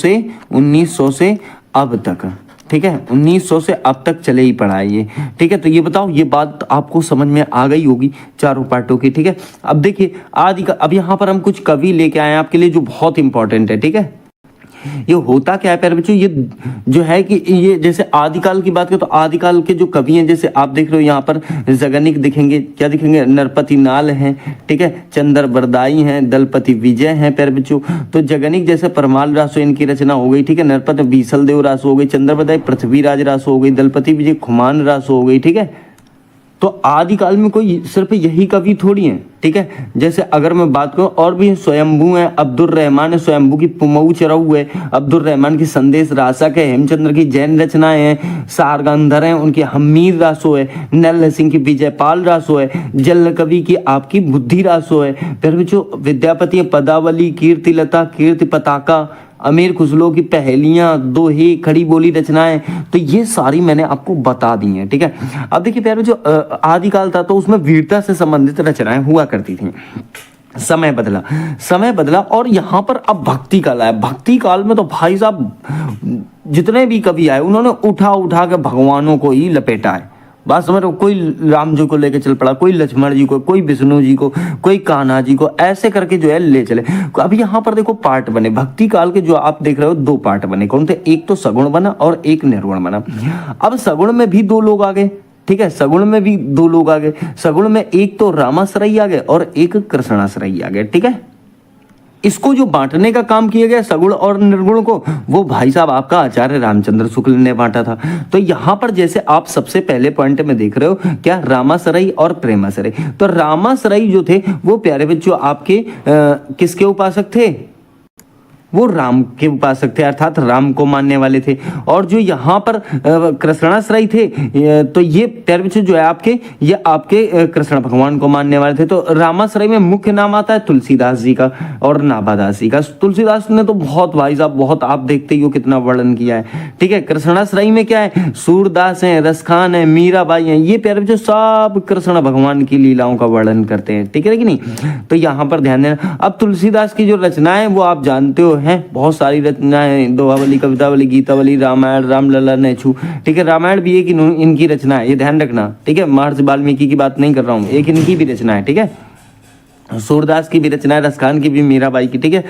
से अब तक। ठीक है, 1900 से अब तक चले ही पड़ा है ये। ठीक है, तो ये बताओ, ये बात आपको समझ में आ गई होगी चारों पार्टों की। ठीक है, अब देखिए अब यहाँ पर हम कुछ कवि लेके आए हैं आपके लिए जो बहुत इंपॉर्टेंट है। ठीक है, ये होता क्या है प्यारे बच्चों, ये जो है कि ये जैसे आदिकाल की बात करें तो आदिकाल के जो कवि हैं, जैसे आप देख रहे हो यहाँ पर जगनिक दिखेंगे, क्या दिखेंगे, नरपति नाल हैं। ठीक है, चंद्र बरदाई हैं, दलपति विजय हैं प्यारे बच्चों। तो जगनिक जैसे परमाल रासो इनकी रचना हो गई। ठीक है, नरपति बीसल देव रासो हो गई, चंद्र बरदाई पृथ्वीराज रासो हो गई, दलपति विजय खुमान रासो हो गई। ठीक है, तो आदिकाल में कोई सिर्फ यही कवि थोड़ी हैं। ठीक है, जैसे अगर मैं बात करूं और भी स्वयंभू हैं, अब्दुल रहमान है, स्वयंभू की पुमऊ चरऊ है, अब्दुल रहमान की संदेश रासक है, हेमचंद्र की जैन रचनाएं हैं, सारगंधर हैं उनकी हमीर रासो है, नल सिंह की विजयपाल रासो है, जल कवि की आपकी बुद्धि रासो है, फिर जो विद्यापति पदावली, कीर्तिलता, कीर्ति पताका, अमीर खुसरो की पहेलियां, दोहे, खड़ी बोली रचनाएं, तो ये सारी मैंने आपको बता दी हैं। ठीक है, अब देखिए प्यारे जो आदिकाल था तो उसमें वीरता से संबंधित रचनाएं हुआ करती थी। समय बदला, समय बदला और यहाँ पर अब भक्ति काल आया। भक्ति काल में तो भाई साहब जितने भी कवि आए उन्होंने उठा उठा के भगवानों को ही लपेटा है। बात समझ रहे हो, कोई राम जी को लेके चल पड़ा, कोई लक्ष्मण जी को, कोई विष्णु जी को, कोई कान्हा जी को, ऐसे करके जो है ले चले। अब यहाँ पर देखो पार्ट बने भक्ति काल के, जो आप देख रहे हो दो पार्ट बने। कौन थे? एक तो सगुण बना और एक निर्गुण बना। अब सगुण में भी दो लोग आ गए, ठीक है, सगुण में भी दो लोग आ गए। सगुण में एक तो रामाश्रयी आ गए और एक कृष्णाश्रयी आ गए, ठीक है। इसको जो बांटने का काम किया गया सगुण और निर्गुण को, वो भाई साहब आपका आचार्य रामचंद्र शुक्ल ने बांटा था। तो यहां पर जैसे आप सबसे पहले पॉइंट में देख रहे हो क्या, रामाश्रयी और प्रेमाश्रयी। तो रामाश्रयी जो थे वो प्यारे बच्चों आपके किसके उपासक थे? वो राम के उपासक थे, अर्थात राम को मानने वाले थे। और जो यहाँ पर कृष्णाश्रयी थे, तो ये प्यारे बच्चों जो है आपके, ये आपके कृष्ण भगवान को मानने वाले थे। तो रामाश्रयी में मुख्य नाम आता है तुलसीदास जी का और नाभादास जी का। तुलसीदास ने तो बहुत भाई साहब बहुत, आप देखते ही हो कितना वर्णन किया है, ठीक है। कृष्णाश्रयी में क्या है, सूरदास है, रसखान है, मीराबाई है, ये प्यारे बच्चों सब कृष्ण भगवान की लीलाओं का वर्णन करते हैं, ठीक है कि नहीं। तो यहाँ पर ध्यान देना। अब तुलसीदास की जो रचनाएं वो आप जानते हो हैं, बहुत सारी रचनाएं, दोहावली, कवितावली, गीतावली, रामायण, रामलला, नेछू, ठीक है। रामायण भी एक इनकी रचना है, ये ध्यान रखना, ठीक है। महर्षि वाल्मीकि की बात नहीं कर रहा हूँ, एक इनकी भी रचना है, ठीक है। सूरदास की भी रचना है, रसखान की भी, मीराबाई की, ठीक है।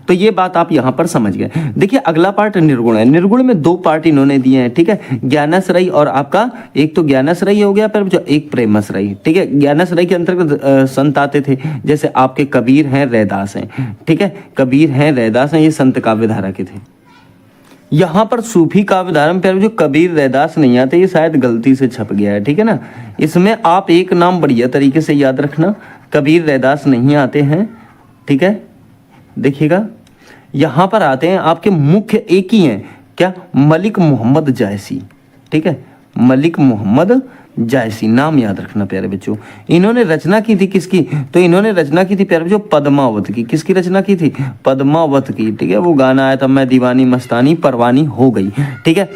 तो ये बात आप यहाँ पर समझ गए। देखिए अगला पार्ट निर्गुण है। निर्गुण में दो पार्ट इन्होंने दिए हैं, ठीक है। ज्ञानाश्रयी और आपका एक तो ज्ञानाश्रयी हो गया, पर जो एक प्रेमाश्रयी, ठीक है। ज्ञानाश्रयी के अंतर्गत संत आते थे, जैसे आपके कबीर हैं, रैदास हैं, ठीक है। कबीर हैं, रैदास हैं, ये संत काव्यधारा के थे। यहाँ पर सूफी काव्यधारा में प्यारे जो कबीर रैदास नहीं आते, ये शायद गलती से छप गया है, ठीक है ना। इसमें आप एक नाम बढ़िया तरीके से याद रखना, कबीर रैदास नहीं आते हैं, ठीक है। देखिएगा यहाँ पर आते हैं आपके मुख्य एक ही हैं, क्या, मलिक मोहम्मद जायसी, ठीक है। मलिक मोहम्मद जायसी नाम याद रखना प्यारे बच्चों। इन्होंने रचना की थी किसकी? तो इन्होंने रचना की थी प्यारे बच्चों पद्मावत की। किसकी रचना की थी? पद्मावत की, ठीक है। वो गाना आया था, मैं दीवानी मस्तानी परवानी हो गई, ठीक है।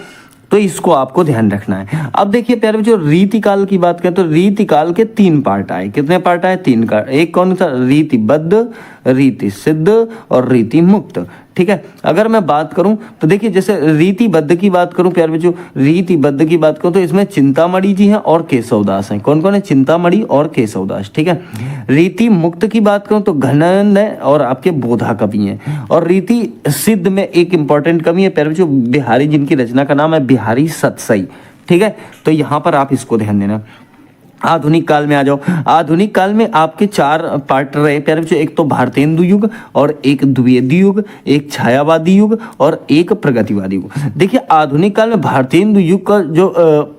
तो इसको आपको ध्यान रखना है। अब देखिए प्यारे बच्चों रीतिकाल की बात करें तो रीतिकाल के तीन पार्ट आए। कितने पार्ट आए? तीन का। एक कौन सा? रीतिबद्ध, रीति सिद्ध और रीति मुक्त, ठीक है। अगर मैं बात करूं तो देखिए जैसे रीतिबद्ध की बात करूं प्यारे बच्चों, रीतिबद्ध की बात करूं तो इसमें चिंतामणि जी हैं और केशवदास हैं। कौन कौन है? चिंतामणि और केशवदास, ठीक है। रीति मुक्त की बात करूं तो घनानंद है और आपके बोधा कवि हैं। और रीति सिद्ध में एक इंपॉर्टेंट कवि है प्यारे बच्चों बिहारी, जिनकी रचना का नाम है बिहारी सतसई, ठीक है। तो यहाँ पर आप इसको ध्यान देना। आधुनिक काल में आ जाओ। आधुनिक काल में आपके चार पार्ट रहे प्यारे बच्चों, एक तो भारतेंदु युग और एक द्विवेदी युग, एक छायावादी युग और एक प्रगतिवादी युग। देखिए आधुनिक काल में भारतेंदु युग का जो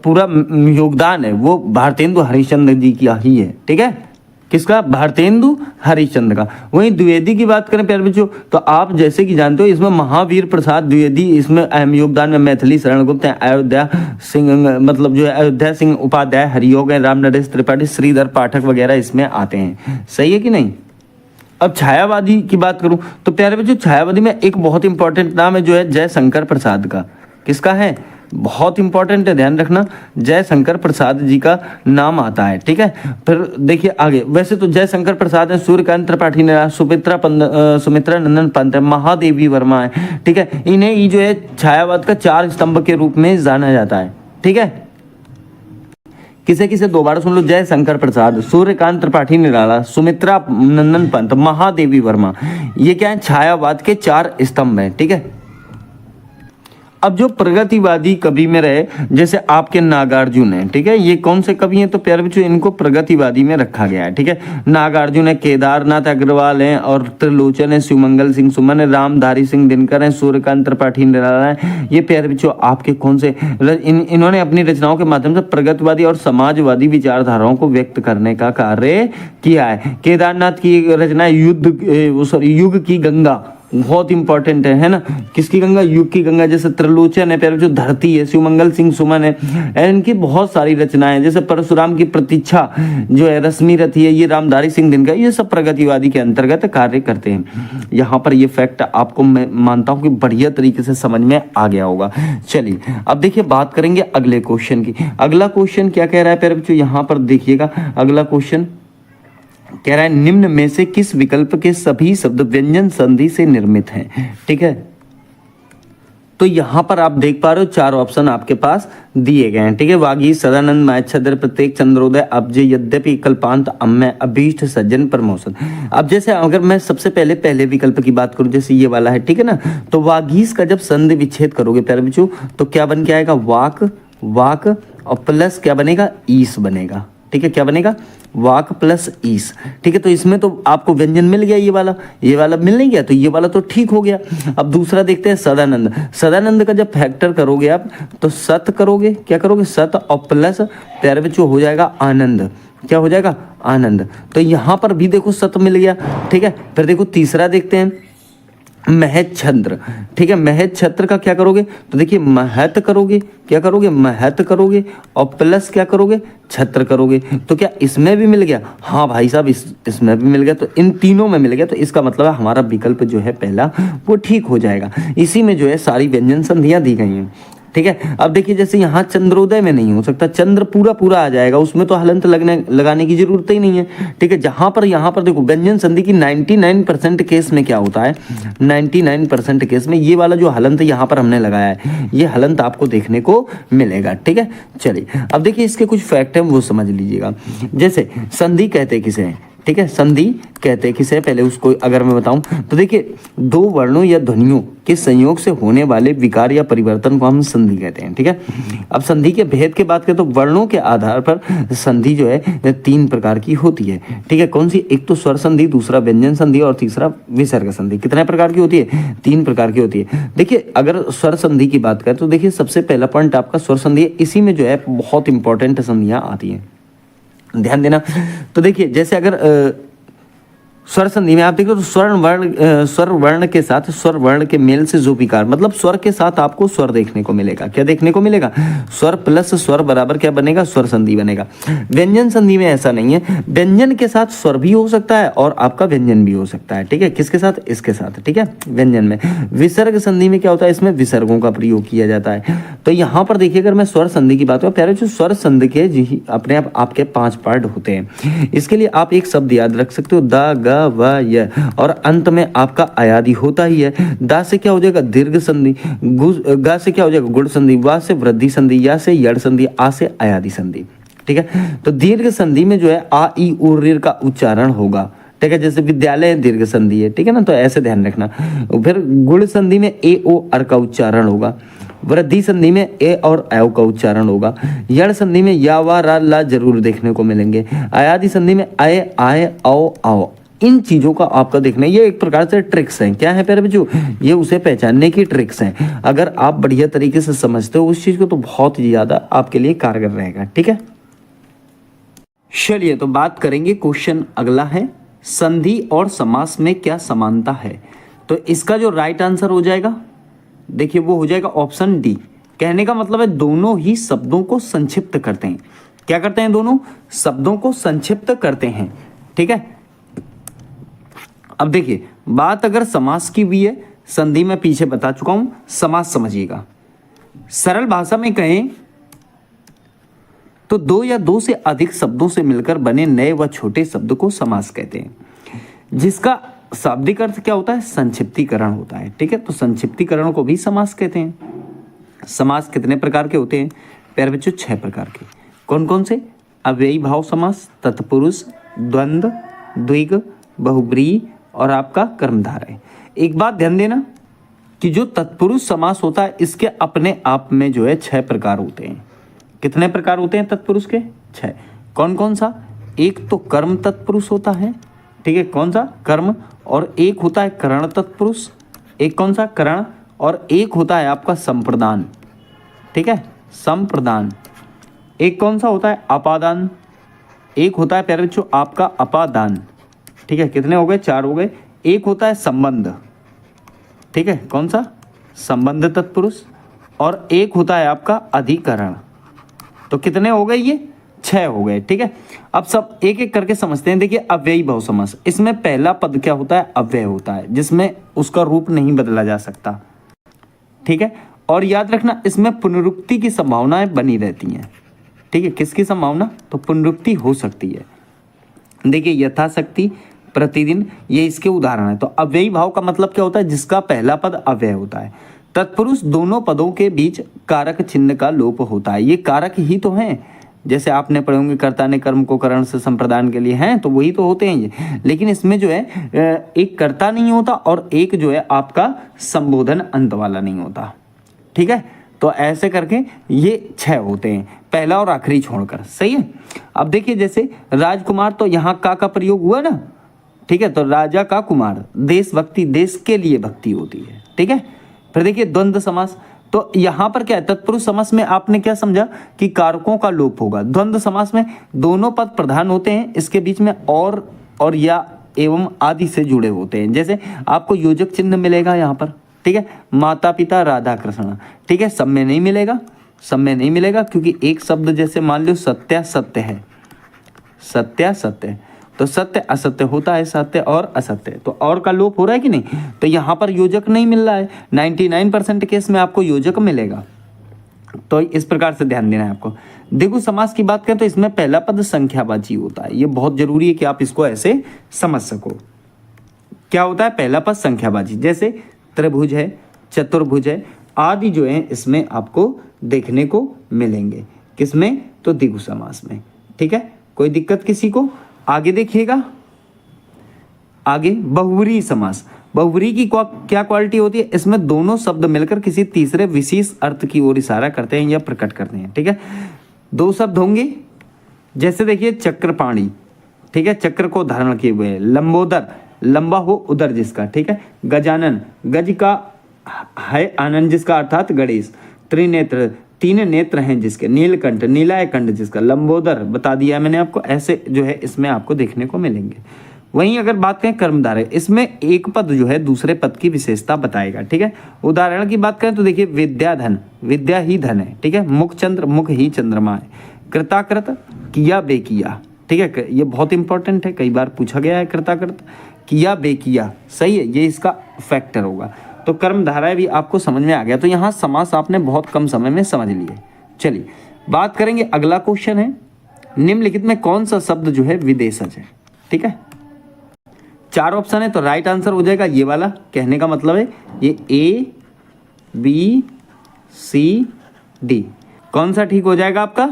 पूरा योगदान है वो भारतेंदु हरिश्चंद्र जी की ही है, ठीक है। किसका? भारतेंदु हरिश्चंद्र का। वहीं द्विवेदी की बात करें प्यारे बच्चों तो आप जैसे कि जानते हो इसमें महावीर प्रसाद द्विवेदी इसमें अहम योगदान में, मैथिली शरण गुप्त हैं, अयोध्या सिंह मतलब जो है अयोध्या सिंह उपाध्याय, हरियोग है, राम नरेश त्रिपाठी, श्रीधर पाठक वगैरह इसमें आते हैं। सही है कि नहीं? अब छायावादी की बात करूं तो प्यारे बच्चों छायावादी में एक बहुत इंपॉर्टेंट नाम है जो है जयशंकर प्रसाद का। किसका है? बहुत इंपॉर्टेंट है, ध्यान रखना, जयशंकर प्रसाद जी का नाम आता है, ठीक है। फिर देखिए आगे, वैसे तो जयशंकर प्रसाद है, सूर्यकांत त्रिपाठी ने, सुमित्रा नंदन पंत है, महादेवी वर्मा है, ठीक है। इन्हें ही जो है छायावाद का चार स्तंभ के रूप में जाना जाता है, ठीक है। किसे किसे दोबारा सुन लो, जयशंकर प्रसाद, सूर्यकांत त्रिपाठी निराला, सुमित्रा नंदन पंत, महादेवी वर्मा, ये क्या है? छायावाद के चार स्तंभ हैं, ठीक है। अब जो प्रगतिवादी कवि में रहे जैसे आपके नागार्जुन है, ठीक है। ये कौन से कवि हैं? तो प्यारे बच्चों इनको प्रगतिवादी में रखा गया है, ठीक है। नागार्जुन है, केदारनाथ अग्रवाल हैं और त्रिलोचन है, शिवमंगल सिंह सुमन है, रामधारी सिंह दिनकर हैं, सूर्यकांत त्रिपाठी निराला है। ये प्यारे बच्चों आपके कौन से इन्होंने अपनी रचनाओं के माध्यम से प्रगतिवादी और समाजवादी विचारधाराओं को व्यक्त करने का कार्य किया है। केदारनाथ की रचना युग की गंगा, बहुत इंपॉर्टेंट है ना। किसकी गंगा? युग की गंगा। जैसे त्रिलोचन है प्यारे जो धरती है, शिवमंगल सिंह सुमन है, इनकी बहुत सारी रचनाएं, जैसे परशुराम की प्रतीक्षा जो है, रश्मि रथी है, ये रामधारी सिंह दिनकर, ये सब प्रगतिवादी के अंतर्गत कार्य करते हैं। यहाँ पर ये फैक्ट आपको मैं मानता हूँ कि बढ़िया तरीके से समझ में आ गया होगा। चलिए अब देखिए बात करेंगे अगले क्वेश्चन की। अगला क्वेश्चन क्या कह रहा है प्यारे बच्चों? यहाँ पर देखिएगा अगला क्वेश्चन कह रहा है निम्न में से किस विकल्प के सभी शब्द व्यंजन संधि से निर्मित हैं। ठीक है, तो यहां पर आप देख पा रहे हो चार ऑप्शन आपके पास दिए गए हैं। ठीक है, वागी, सदानंद, मायच्छद्र, प्रत्येक, चंद्रोदय, अब्जे, यद्यपि, कल्पांत, अम्य, अभीष्ट, सज्जन, प्रमोशन। अब जैसे अगर मैं सबसे पहले विकल्प की बात करूं, जैसे ये वाला है, ठीक है ना, तो वागीस का जब संधि विच्छेद करोगे प्यारे बच्चों, तो क्या बन के आएगा, वाक, वाक और प्लस क्या बनेगा, ईस बनेगा। ठीक है, क्या बनेगा, वाक प्लस ईस। ठीक है, तो इसमें तो आपको व्यंजन मिल गया, ये वाला मिल नहीं गया, तो ये वाला तो ठीक हो गया। अब दूसरा देखते हैं सदानंद। सदानंद का जब फैक्टर करोगे आप, तो सत करोगे, क्या करोगे, सत और प्लस प्यारे बच्चों हो जाएगा आनंद। क्या हो जाएगा, आनंद। तो यहां पर भी देखो सत मिल गया। ठीक है, फिर देखो तीसरा देखते हैं महत छंद्र। ठीक है, महत छत्र का क्या करोगे, तो देखिए महत करोगे, क्या करोगे, महत करोगे और प्लस क्या करोगे, छत्र करोगे। तो क्या इसमें भी मिल गया, हाँ भाई साहब इसमें भी मिल गया, तो इन तीनों में मिल गया। तो इसका मतलब है हमारा विकल्प जो है पहला वो ठीक हो जाएगा। इसी में जो है सारी व्यंजन संधियां दी गई हैं। ठीक है, अब देखिए जैसे यहाँ चंद्रोदय में नहीं हो सकता, चंद्र पूरा आ जाएगा, उसमें तो हलंत लगाने की जरूरत ही नहीं है। ठीक है, जहां पर यहाँ पर देखो व्यंजन संधि की 99% केस में क्या होता है, 99% केस में ये वाला जो हलंत यहाँ पर हमने लगाया है, ये हलंत आपको देखने को मिलेगा। ठीक है, चलिए अब देखिए इसके कुछ फैक्ट हैं वो समझ लीजिएगा। जैसे संधि कहते किसे हैं, ठीक है, संधि कहते हैं किसे, पहले उसको अगर मैं बताऊं तो देखिए दो वर्णों या ध्वनियों के संयोग से होने वाले विकार या परिवर्तन को हम संधि कहते हैं। ठीक है, अब संधि के भेद की बात करें तो वर्णों के आधार पर संधि जो है तीन प्रकार की होती है। ठीक है, कौन सी, एक तो स्वर संधि, दूसरा व्यंजन संधि और तीसरा विसर्ग संधि। कितने प्रकार की होती है, तीन प्रकार की होती है। देखिए अगर स्वर संधि की बात करें तो देखिए सबसे पहला पॉइंट आपका स्वर संधि है, इसी में जो है बहुत इंपॉर्टेंट संधियां आती हैं, ध्यान देना। तो देखिए जैसे अगर स्वर संधि में आप देखो तो स्वर वर्ण के साथ स्वर वर्ण के मेल से जो विकार, मतलब स्वर के साथ आपको स्वर देखने को मिलेगा। क्या देखने को मिलेगा, स्वर प्लस स्वर बराबर क्या बनेगा, स्वर संधि बनेगा। व्यंजन संधि में ऐसा नहीं है, व्यंजन के साथ स्वर भी हो सकता है और आपका व्यंजन भी हो सकता है। ठीक है, किसके साथ, इसके साथ। ठीक है, व्यंजन में। विसर्ग संधि में क्या होता है, इसमें विसर्गों का प्रयोग किया जाता है। तो यहाँ पर देखिए अगर मैं स्वर संधि की बात करूँ प्यारे, जो स्वर संधि के अपने आप आपके 5 पार्ट होते हैं। इसके लिए आप एक शब्द याद रख सकते हो, द, ग, व, य, और अंत में आपका अयादि होता ही है। दा से क्या हो जाएगा, दीर्घ संधि, गा से क्या हो जाएगा, गुण संधि, वा से वृद्धि संधि, या से यड़ संधि, आ से अयादि संधि। ठीक है, तो दीर्घ संधि में जो है आ, ई, उ, ऋ का उच्चारण होगा। ठीक है, जैसे विद्यालय दीर्घ संधि है। ठीक है ना, तो ऐसे ध्यान रखना। फिर गुण संधि में ए, ओ, अर का उच्चारण होगा। वृद्धि संधि में ए और ऐव का उच्चारण होगा। यड़ संधि में या, वा, रा, ला जरूर देखने को मिलेंगे। अयादि संधि में अय, आय, औ, आओ। इन चीजों का आपका देखना, ये एक प्रकार से ट्रिक्स हैं। क्या है प्यारे बच्चों, ये उसे पहचानने की ट्रिक्स हैं। अगर आप बढ़िया तरीके से समझते हो उस चीज को तो बहुत ही ज्यादा आपके लिए कारगर रहेगा। ठीक है, चलिए तो बात करेंगे, क्वेश्चन अगला है संधि और समास में क्या समानता है। तो इसका जो राइट आंसर हो जाएगा, देखिए वो हो जाएगा ऑप्शन डी। कहने का मतलब है दोनों ही शब्दों को संक्षिप्त करते हैं। क्या करते हैं, दोनों शब्दों को संक्षिप्त करते हैं। ठीक है, अब देखिए बात अगर समास की भी है, संधि में पीछे बता चुका हूं, समास समझिएगा। सरल भाषा में कहें तो दो या दो से अधिक शब्दों से मिलकर बने नए व छोटे शब्द को समास कहते हैं, जिसका शाब्दिक अर्थ क्या होता है, संक्षिप्तीकरण होता है। ठीक है, तो संक्षिप्तीकरण को भी समास कहते हैं। समास कितने प्रकार के होते हैं प्यारे बच्चों, 6 प्रकार के। कौन कौन से, अव्ययी भाव समास, तत्पुरुष, द्वंद्व, द्विग, बहुब्रीहि और आपका कर्मधारय। एक बात ध्यान देना कि जो तत्पुरुष समास होता है इसके अपने आप में जो है 6 प्रकार होते हैं। कितने प्रकार होते हैं तत्पुरुष के, 6। कौन कौन सा, एक तो कर्म तत्पुरुष होता है। ठीक है, कौन सा, कर्म, और एक होता है करण तत्पुरुष, एक कौन सा, करण, और एक होता है आपका संप्रदान। ठीक है, संप्रदान। एक कौन सा होता है, अपादान, एक होता है प्यारे बच्चों आपका अपादान। ठीक है, कितने हो गए, 4 हो गए। एक होता है संबंध। ठीक है, कौन सा, संबंध तत्पुरुष, और एक होता है आपका अधिकरण। तो कितने हो गए, ये 6 हो गए। ठीक है, अब सब एक एक करके समझते हैं। देखिए अव्ययी भाव समास, इसमें पहला पद क्या होता है, अव्यय होता है, जिसमें उसका रूप नहीं बदला जा सकता। ठीक है, और याद रखना इसमें पुनरुक्ति की संभावनाएं बनी रहती हैं। ठीक है, किसकी संभावना, तो पुनरुक्ति हो सकती है। देखिए यथाशक्ति, प्रतिदिन, ये इसके उदाहरण है। तो अव्ययी भाव का मतलब क्या होता है? जिसका पहला पद अव्यय होता है। तत्पुरुष, दोनों पदों के बीच कारक चिन्ह का लोप होता है। ये कारक ही तो हैं, जैसे आपने पढ़े होंगे कर्ता ने कर्म को करण से संप्रदान के लिए हैं, तो वही तो होते हैं ये। लेकिन इसमें जो है एक कर्ता नहीं होता और एक जो है आपका संबोधन अंत वाला नहीं होता, ठीक है। तो ऐसे करके ये 6 होते हैं, पहला और आखिरी छोड़कर, सही है। अब देखिए जैसे राजकुमार, तो यहाँ का प्रयोग हुआ ना, ठीक है। तो राजा का कुमार, देशभक्ति, देश के लिए भक्ति होती है, ठीक है। फिर देखिए द्वंद्व समास, तो यहाँ पर क्या है? तत्पुरुष समास में आपने क्या समझा कि कारकों का लोप होगा। द्वंद्व समास में दोनों पद प्रधान होते हैं, इसके बीच में और या एवं आदि से जुड़े होते हैं। जैसे आपको योजक चिन्ह मिलेगा यहाँ पर, ठीक है। माता पिता राधा कृष्ण, ठीक है। सब में नहीं मिलेगा, सब में नहीं मिलेगा, क्योंकि एक शब्द जैसे मान लो सत्य, सत्य है, सत्य सत्य, तो सत्य असत्य होता है, सत्य और असत्य, तो और का लोप हो रहा है कि नहीं। तो यहाँ पर योजक नहीं मिल रहा है, 99% केस में आपको योजक मिलेगा। तो इस प्रकार से ध्यान देना है आपको। द्विगु समास की बात करें तो इसमें पहला पद संख्यावाची होता है। ये बहुत जरूरी है कि आप इसको ऐसे समझ सको। क्या होता है? पहला पद संख्यावाची, जैसे त्रिभुज है, चतुर्भुज है आदि जो है इसमें आपको देखने को मिलेंगे। किसमें? तो द्विगु समास में, ठीक है। कोई दिक्कत किसी को? आगे देखिएगा, आगे बहुव्रीहि समास। बहुव्रीहि की क्या क्वालिटी होती है? इसमें दोनों शब्द मिलकर किसी तीसरे विशेष अर्थ की ओर इशारा करते हैं या प्रकट करते हैं, ठीक है। 2 शब्द होंगे, जैसे देखिए चक्रपाणी, ठीक है, चक्र को धारण किए हुए। लंबोदर, लंबा हो उदर जिसका, ठीक है। गजानन, गज का है आनंद जिसका, अर्थात गणेश। त्रिनेत्र, 3 नेत्र हैं जिसके। नीलकंठ, नीलाय कंठ जिसका। लंबोदर बता दिया मैंने आपको, ऐसे जो है इसमें आपको देखने को मिलेंगे। वहीं अगर बात करें कर्मधारय, इसमें एक पद जो है दूसरे पद की विशेषता बताएगा, ठीक है। उदाहरण की बात करें तो देखिए विद्याधन, विद्या ही धन है, ठीक है। मुख चंद्र, मुख ही चंद्रमा है। कृताकृत, किया बेकिया, ठीक है, ये बहुत इंपॉर्टेंट है, कई बार पूछा गया है। कृताकृत, किया बेकिया, सही है, ये इसका फैक्टर होगा। तो कर्मधारय भी आपको समझ में आ गया। तो यहाँ समास आपने बहुत कम समय में समझ लिए। चलिए बात करेंगे, अगला क्वेश्चन है निम्नलिखित में कौन सा शब्द जो है विदेशज है, ठीक है। 4 ऑप्शन है, तो राइट आंसर हो जाएगा ये वाला। कहने का मतलब है ये A, B, C, D। कौन सा ठीक हो जाएगा आपका?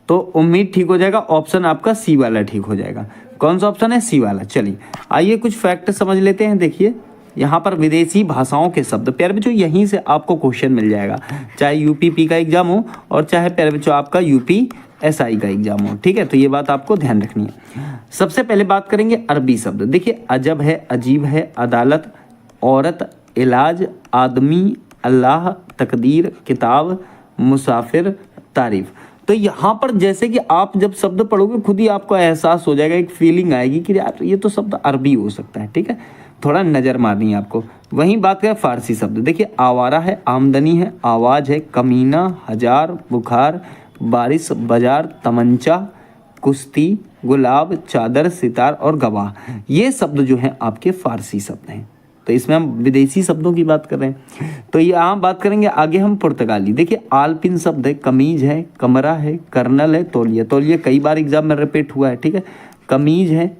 तो उम्मीद ठीक हो जाएगा, ऑप्शन आपका C वाला ठीक हो जाएगा। कौन सा ऑप्शन है? C वाला। चलिए आइए कुछ फैक्ट समझ लेते हैं। देखिए यहाँ पर विदेशी भाषाओं के शब्द, प्यारे बच्चों यहीं से आपको क्वेश्चन मिल जाएगा, चाहे UPP का एग्जाम हो और चाहे प्यारे बच्चों आपका UPSI का एग्जाम हो, ठीक है। तो ये बात आपको ध्यान रखनी है। सबसे पहले बात करेंगे अरबी शब्द। देखिए अजब है, अजीब है, अदालत, औरत, इलाज, आदमी, अल्लाह, तकदीर, किताब, मुसाफिर, तारीफ। तो यहाँ पर जैसे कि आप जब शब्द पढ़ोगे खुद ही आपको एहसास हो जाएगा, एक फीलिंग आएगी कि यार ये तो शब्द अरबी हो सकता है, ठीक है। थोड़ा नज़र मारनी है आपको। वहीं बात करें फारसी शब्द, देखिए आवारा है, आमदनी है, आवाज़ है, कमीना, हजार, बुखार, बारिश, बाजार, तमंचा, कुश्ती, गुलाब, चादर, सितार और गवाह। ये शब्द जो हैं आपके फारसी शब्द हैं। तो इसमें हम विदेशी शब्दों की बात कर रहे हैं। तो यहाँ बात करेंगे आगे हम पुर्तगाली। देखिए आलपिन शब्द है, कमीज है, कमरा है, कर्नल है, तौलिया। तौलिया कई बार एग्जाम में रिपीट हुआ है, ठीक है। कमीज है,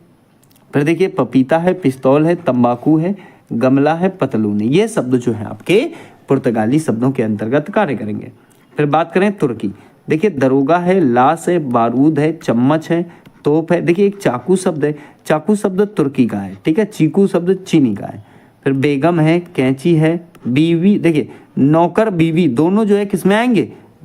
फिर देखिए पपीता है, पिस्तौल है, तंबाकू है, गमला है, पतलून है। ये शब्द जो है आपके पुर्तगाली शब्दों के अंतर्गत कार्य करेंगे। फिर बात करें तुर्की, देखिए दरोगा है, लाश है, बारूद है, चम्मच है, तोप है। देखिए एक चाकू शब्द है, चाकू शब्द तुर्की का है, ठीक है। चीकू शब्द चीनी का है। फिर बेगम है, कैंची है, बीवी, देखिए नौकर बीवी दोनों जो है किस में आएंगे?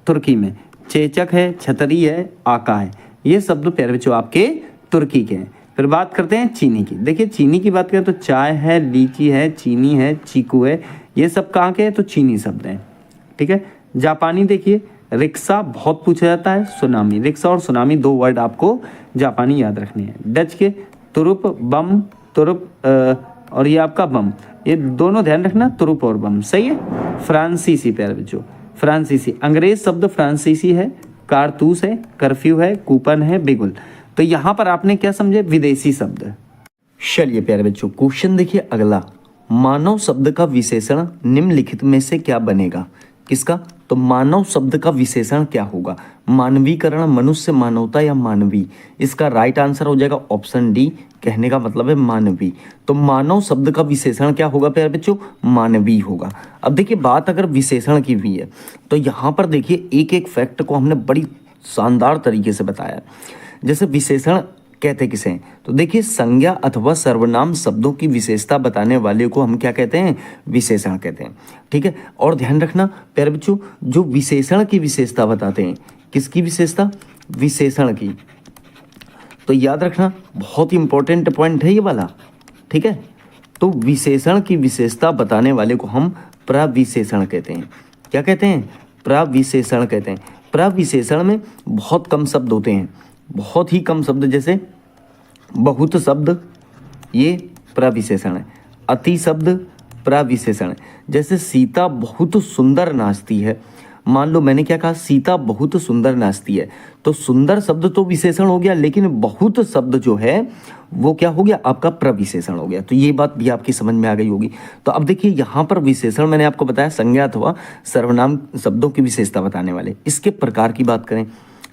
तुर्की में। चेचक है, छतरी है, आका है। ये शब्द प्यारे बच्चों आपके तुर्की के हैं। फिर बात करते हैं चीनी की। देखिए चीनी की बात करें तो चाय है, लीची है, चीनी है, चीकू है। ये सब कहाँ के हैं? तो चीनी शब्द हैं, ठीक है। जापानी देखिए रिक्शा बहुत पूछा जाता है, सुनामी। रिक्शा और सुनामी 2 वर्ड आपको जापानी याद रखने हैं। डच के तुरुप, बम, तुरुप और ये आपका बम, ये दोनों ध्यान रखना, तुरुप और बम, सही है। फ्रांसीसी प्यारे बच्चों, फ्रांसीसी। अंग्रेज शब्द फ्रांसीसी है, कारतूस है, कर्फ्यू है, कूपन है, बिगुल। तो यहाँ पर आपने क्या समझे? विदेशी शब्द। चलिए प्यारे बच्चों क्वेश्चन देखिए अगला, मानव शब्द का विशेषण निम्नलिखित में से क्या बनेगा? किसका? तो मानव शब्द का विशेषण क्या होगा? मानवीकरण, मनुष्य, मानवता या मानवी? इसका राइट आंसर हो जाएगा ऑप्शन डी, कहने का मतलब है मानवी। तो मानव शब्द का विशेषण क्या होगा प्यारे बच्चों? मानवी होगा। अब देखिए बात अगर विशेषण की भी है तो यहाँ पर देखिए एक एक फैक्ट को हमने बड़ी शानदार तरीके से बताया। जैसे विशेषण कहते किसे हैं? तो देखिए संज्ञा अथवा सर्वनाम शब्दों की विशेषता बताने वाले को हम क्या कहते हैं? विशेषण कहते हैं। ठीक है, और ध्यान रखना प्यारे बच्चों, जो विशेषण की विशेषता बताते हैं, किसकी विशेषता? विशेषण की। तो याद रखना बहुत ही इंपॉर्टेंट पॉइंट है ये वाला। ठीक है, तो विशेषण की विशेषता बताने वाले को हम प्रविशेषण कहते हैं। क्या कहते हैं? प्रविशेषण कहते हैं। प्रविशेषण में बहुत कम शब्द होते हैं, बहुत ही कम शब्द, जैसे बहुत शब्द, ये प्रविशेषण है। अति शब्द प्रविशेषण है। जैसे सीता बहुत सुंदर नाचती है, मान लो मैंने क्या कहा? सीता बहुत सुंदर नाचती है, तो सुंदर शब्द तो विशेषण हो गया, लेकिन बहुत शब्द जो है वो क्या हो गया? आपका प्रविशेषण हो गया। तो ये बात भी आपकी समझ में आ गई होगी। तो अब देखिए यहाँ पर विशेषण मैंने आपको बताया संज्ञा अथवा सर्वनाम शब्दों की विशेषता बताने वाले। इसके प्रकार की बात करें,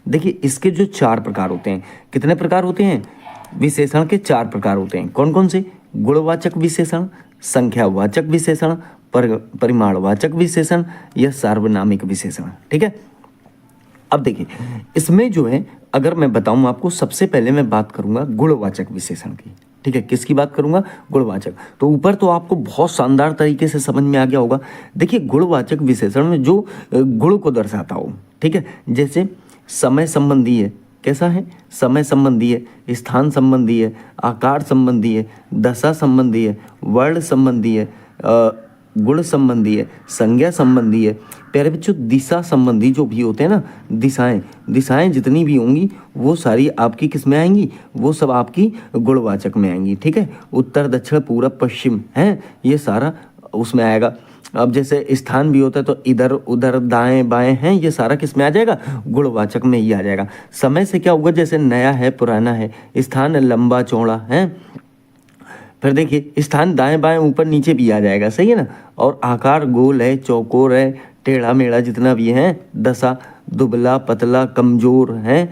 देखिए इसके जो 4 प्रकार होते हैं। कितने प्रकार होते हैं? विशेषण के 4 प्रकार होते हैं। कौन कौन से? गुणवाचक विशेषण, संख्यावाचक विशेषण, परिमाणवाचक विशेषण या सार्वनामिक विशेषण। ठीक है, अब देखिए इसमें जो है अगर मैं बताऊं आपको, सबसे पहले मैं बात करूंगा गुणवाचक विशेषण की। ठीक है, किसकी बात करूंगा? गुणवाचक। तो ऊपर तो आपको बहुत शानदार तरीके से समझ में आ गया होगा। देखिए गुणवाचक विशेषण में जो गुण को दर्शाता हो, ठीक है, जैसे समय संबंधी है। कैसा है? समय संबंधी है, स्थान संबंधी है, आकार संबंधी है, दशा संबंधी है, वर्ण संबंधी है, गुण संबंधी है, संज्ञा संबंधी है। प्यारे बच्चों दिशा संबंधी जो भी होते हैं ना, दिशाएं जितनी भी होंगी वो सारी आपकी किस में आएंगी? वो सब आपकी गुणवाचक में आएंगी। ठीक है, उत्तर दक्षिण पूरब पश्चिम है, ये सारा उसमें आएगा। अब जैसे स्थान भी होता है तो इधर उधर दाएं बाएं हैं, ये सारा किस में आ जाएगा? गुणवाचक में ही आ जाएगा। समय से क्या होगा? जैसे नया है पुराना है, स्थान लंबा चौड़ा है, फिर देखिए स्थान दाएं बाएं ऊपर नीचे भी आ जाएगा, सही है ना। और आकार गोल है, चौकोर है, टेढ़ा मेढ़ा जितना भी है, दशा दुबला पतला कमजोर है।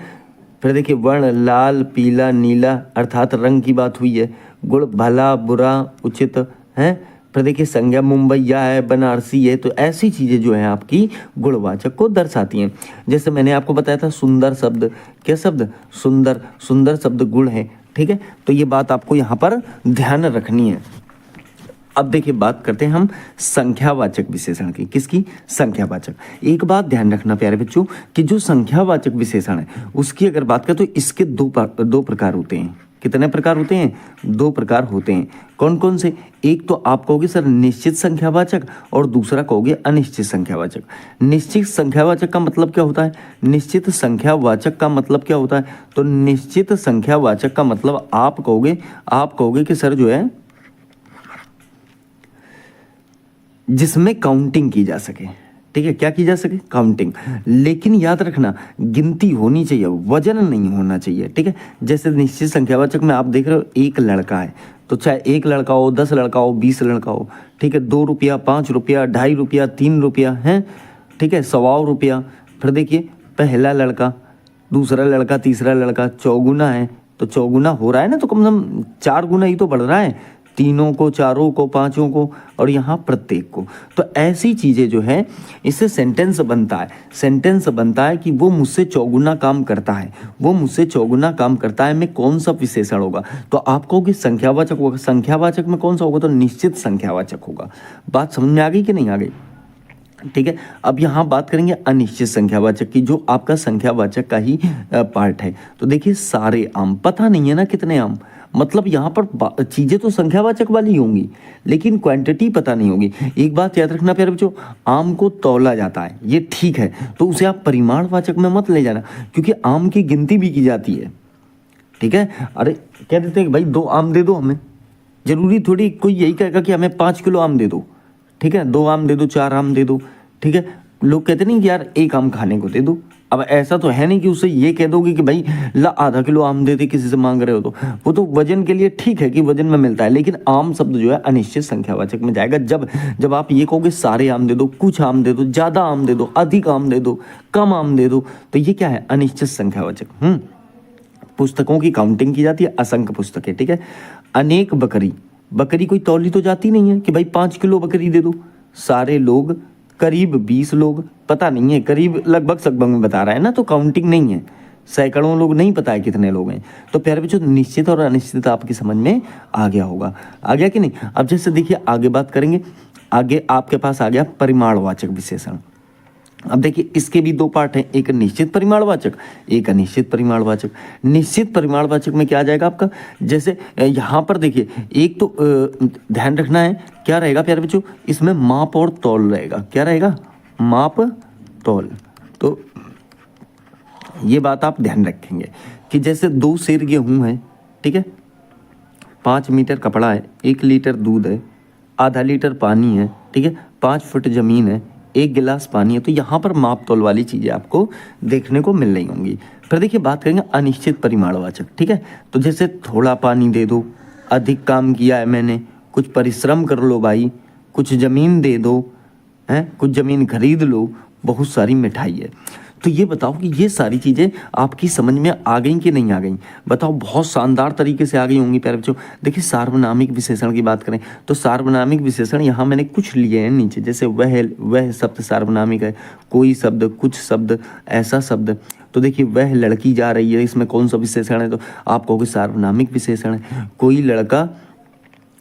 फिर देखिए वर्ण लाल पीला नीला, अर्थात रंग की बात हुई है। गुण भला बुरा उचित है। फिर देखिए संज्ञा मुंबईया है, बनारसी है। तो ऐसी चीज़ें जो हैं आपकी गुणवाचक को दर्शाती हैं। जैसे मैंने आपको बताया था सुंदर शब्द, क्या शब्द? सुंदर। सुंदर शब्द गुण है। ठीक है, तो ये बात आपको यहाँ पर ध्यान रखनी है। अब देखिए बात करते हैं हम संख्यावाचक विशेषण की। किसकी? संख्यावाचक। एक बात ध्यान रखना प्यारे बच्चों कि जो संख्यावाचक विशेषण है उसकी अगर बात करें तो इसके दो प्रकार होते हैं। कितने प्रकार होते हैं? 2 प्रकार होते हैं। कौन कौन से? एक तो आप कहोगे सर निश्चित संख्यावाचक, और दूसरा कहोगे अनिश्चित संख्यावाचक। निश्चित संख्यावाचक का मतलब क्या होता है? निश्चित संख्यावाचक का मतलब क्या होता है? तो निश्चित संख्यावाचक का मतलब आप कहोगे कि सर जो है जिसमें काउंटिंग की जा सके। ठीक है, क्या की जा सके? काउंटिंग। लेकिन याद रखना गिनती होनी चाहिए, वजन नहीं होना चाहिए। ठीक है, जैसे निश्चित संख्यावाचक में आप देख रहे हो एक लड़का है, तो चाहे 1 लड़का हो, 10 लड़का हो, 20 लड़का हो, ठीक है, 2 रुपया, 5 रुपया, 2.5 रुपया, 3 रुपया है, ठीक है, 125 रुपया। फिर देखिए पहला लड़का, दूसरा लड़का, तीसरा लड़का, चौगुना है, तो चौगुना हो रहा है ना, तो कम से कम 4 गुना ही तो बढ़ रहा है, तीनों को, चारों को, पांचों को, और यहाँ प्रत्येक को। तो ऐसी चीज़ें जो है इससे सेंटेंस बनता है। सेंटेंस बनता है कि वो मुझसे चौगुना काम करता है, वो मुझसे चौगुना काम करता है में कौन सा विशेषण होगा? तो आप कहोगे संख्यावाचक होगा। संख्यावाचक में कौन सा होगा? तो निश्चित संख्यावाचक होगा। बात समझ में आ गई कि नहीं आ गई? ठीक है, अब यहाँ बात करेंगे अनिश्चित संख्यावाचक की, जो आपका संख्यावाचक का ही पार्ट है। तो देखिए सारे आम, पता नहीं है ना कितने आम, मतलब यहाँ पर चीज़ें तो संख्यावाचक वाली होंगी लेकिन क्वांटिटी पता नहीं होगी। एक बात याद रखना प्यारे बच्चों, आम को तौला जाता है, ये ठीक है, तो उसे आप परिमाणवाचक में मत ले जाना, क्योंकि आम की गिनती भी की जाती है। ठीक है, अरे कह देते हैं कि भाई 2 आम दे दो हमें, जरूरी थोड़ी कोई यही कहेगा कि हमें 5 किलो आम दे दो। ठीक है, 2 आम दे दो, 4 आम दे दो। ठीक है, लोग कहते नहीं कि यार एक आम खाने को दे दो। अब ऐसा तो है नहीं कि उससे ये कह दोगे कि भाई ला आधा किलो आम दे दे, किसी से मांग रहे हो तो वो तो वजन के लिए ठीक है कि वजन में मिलता है, लेकिन आम शब्द जो है अनिश्चित संख्यावाचक में जाएगा। जब जब आप ये कहोगे सारे आम दे दो, कुछ आम दे दो, ज़्यादा आम दे दो, अधिक आम दे दो, कम आम दे दो, तो ये क्या है? अनिश्चित संख्यावाचक। पुस्तकों की काउंटिंग की जाती है, असंख्य पुस्तकें, ठीक है। अनेक बकरी, बकरी कोई तौली तो जाती नहीं है कि भाई 5 किलो बकरी दे दो। सारे लोग, करीब 20 लोग, पता नहीं है, करीब लगभग सगभग में बता रहा है ना, तो काउंटिंग नहीं है। सैकड़ों लोग नहीं पता है कितने लोग हैं। तो प्यारे बच्चों, निश्चित और अनिश्चित आपकी समझ में आ गया होगा। आ गया कि नहीं? अब जैसे देखिए आगे बात करेंगे। आगे आपके पास आ गया परिमाणवाचक विशेषण। अब देखिए इसके भी दो पार्ट हैं, एक निश्चित परिमाणवाचक, एक अनिश्चित परिमाणवाचक। निश्चित परिमाणवाचक में क्या आ जाएगा आपका? जैसे यहाँ पर देखिए, एक तो ध्यान रखना है, क्या रहेगा प्यारे बच्चों? इसमें माप और तौल रहेगा। क्या रहेगा? माप तौल। तो ये बात आप ध्यान रखेंगे कि जैसे 2 सेर गेहूं है, ठीक है, 5 मीटर कपड़ा है, 1 लीटर दूध है, आधा लीटर पानी है, ठीक है, 5 फुट जमीन है, 1 गिलास पानी है। तो यहाँ पर माप तौल वाली चीज़ें आपको देखने को मिल रही होंगी। फिर देखिए बात करेंगे अनिश्चित परिमाणवाचक, ठीक है। तो जैसे थोड़ा पानी दे दो, अधिक काम किया है मैंने, कुछ परिश्रम कर लो भाई, कुछ ज़मीन दे दो, हैं, कुछ ज़मीन खरीद लो, बहुत सारी मिठाई है। तो ये बताओ कि ये सारी चीज़ें आपकी समझ में आ गई कि नहीं आ गई? बताओ, बहुत शानदार तरीके से आ गई होंगी प्यारे बच्चों। देखिए सार्वनामिक विशेषण की बात करें तो सार्वनामिक विशेषण यहाँ मैंने कुछ लिए हैं नीचे, जैसे वह शब्द सार्वनामिक है, कोई शब्द, कुछ शब्द, ऐसा शब्द। तो देखिए वह लड़की जा रही है, इसमें कौन सा विशेषण है? तो आप कहोगे सार्वनामिक विशेषण है। कोई लड़का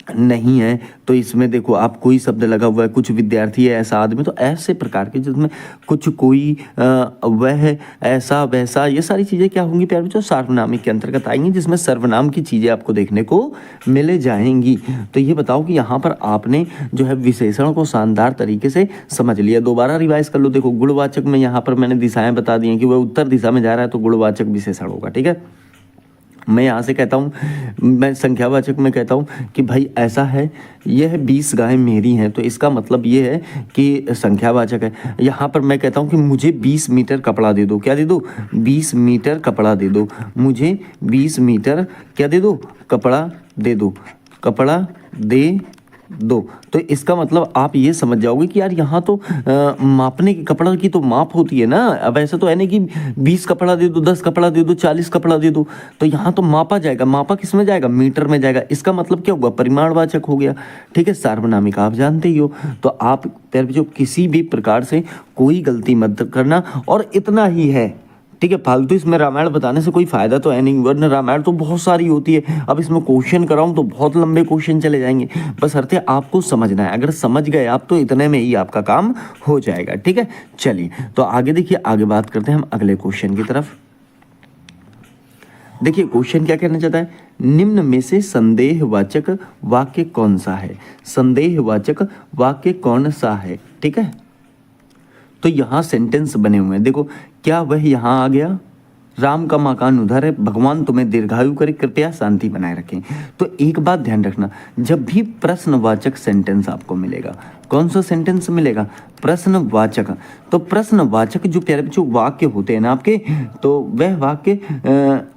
नहीं है, तो इसमें देखो आप कोई शब्द लगा हुआ है, कुछ विद्यार्थी है, ऐसा आदमी, तो ऐसे प्रकार के जिसमें कुछ, कोई, वह, ऐसा, वैसा, ये सारी चीज़ें क्या होंगी प्यारे बच्चों? सार्वनामिक के अंतर्गत आएंगी, जिसमें सर्वनाम की चीज़ें आपको देखने को मिले जाएंगी। तो ये बताओ कि यहाँ पर आपने जो है विशेषण को शानदार तरीके से समझ लिया। दोबारा रिवाइज कर लो। देखो गुणवाचक में यहाँ पर मैंने दिशाएं बता दी हैं कि वह उत्तर दिशा में जा रहा है, तो गुणवाचक विशेषण होगा, ठीक है। मैं यहाँ से कहता हूँ, मैं संख्यावाचक में कहता हूँ कि भाई ऐसा है, यह 20 गायें मेरी हैं, तो इसका मतलब ये है कि संख्यावाचक है। यहाँ पर मैं कहता हूँ कि मुझे 20 मीटर कपड़ा दे दो। क्या दे दो? 20 मीटर कपड़ा दे दो। मुझे 20 मीटर क्या दे दो? कपड़ा दे दो। कपड़ा दे दो। तो इसका मतलब आप ये समझ जाओगे कि यार यहाँ तो मापने के कपड़ा की तो माप होती है ना। अब ऐसा तो है नहीं कि 20 कपड़ा दे दो, 10 कपड़ा दे दो, 40 कपड़ा दे दो, तो यहाँ तो मापा जाएगा। मापा किस में जाएगा? मीटर में जाएगा। इसका मतलब क्या हुआ? परिमाणवाचक हो गया, ठीक है। सार्वनामिक आप जानते ही हो। तो आप जो किसी भी प्रकार से कोई गलती मत करना, और इतना ही है, ठीक है। फालतू इसमें रामायण बताने से कोई फायदा तो है नहीं, वरना रामायण तो बहुत सारी होती है। अब इसमें क्वेश्चन कराऊं तो बहुत लंबे क्वेश्चन चले जाएंगे। बस अर्थ है आपको समझना है। अगर समझ गए आप तो इतने में ही आपका काम हो जाएगा, ठीक है। चलिए तो आगे देखिए, आगे बात करते हैं हम अगले क्वेश्चन की तरफ। देखिए क्वेश्चन क्या कहना चाहता है? निम्न में से संदेहवाचक वाक्य कौन सा है? संदेहवाचक वाक्य कौन सा है, ठीक है। तो यहाँ सेंटेंस बने हुए हैं, देखो क्या वह यहाँ आ गया? राम का मकान उधर है, भगवान तुम्हें दीर्घायु करे, कृपया शांति बनाए रखें। तो एक बात ध्यान रखना, जब भी प्रश्नवाचक सेंटेंस आपको मिलेगा, कौन सा सेंटेंस मिलेगा? प्रश्नवाचक। तो प्रश्नवाचक जो प्यारे बच्चों वाक्य होते हैं ना आपके, तो वह वाक्य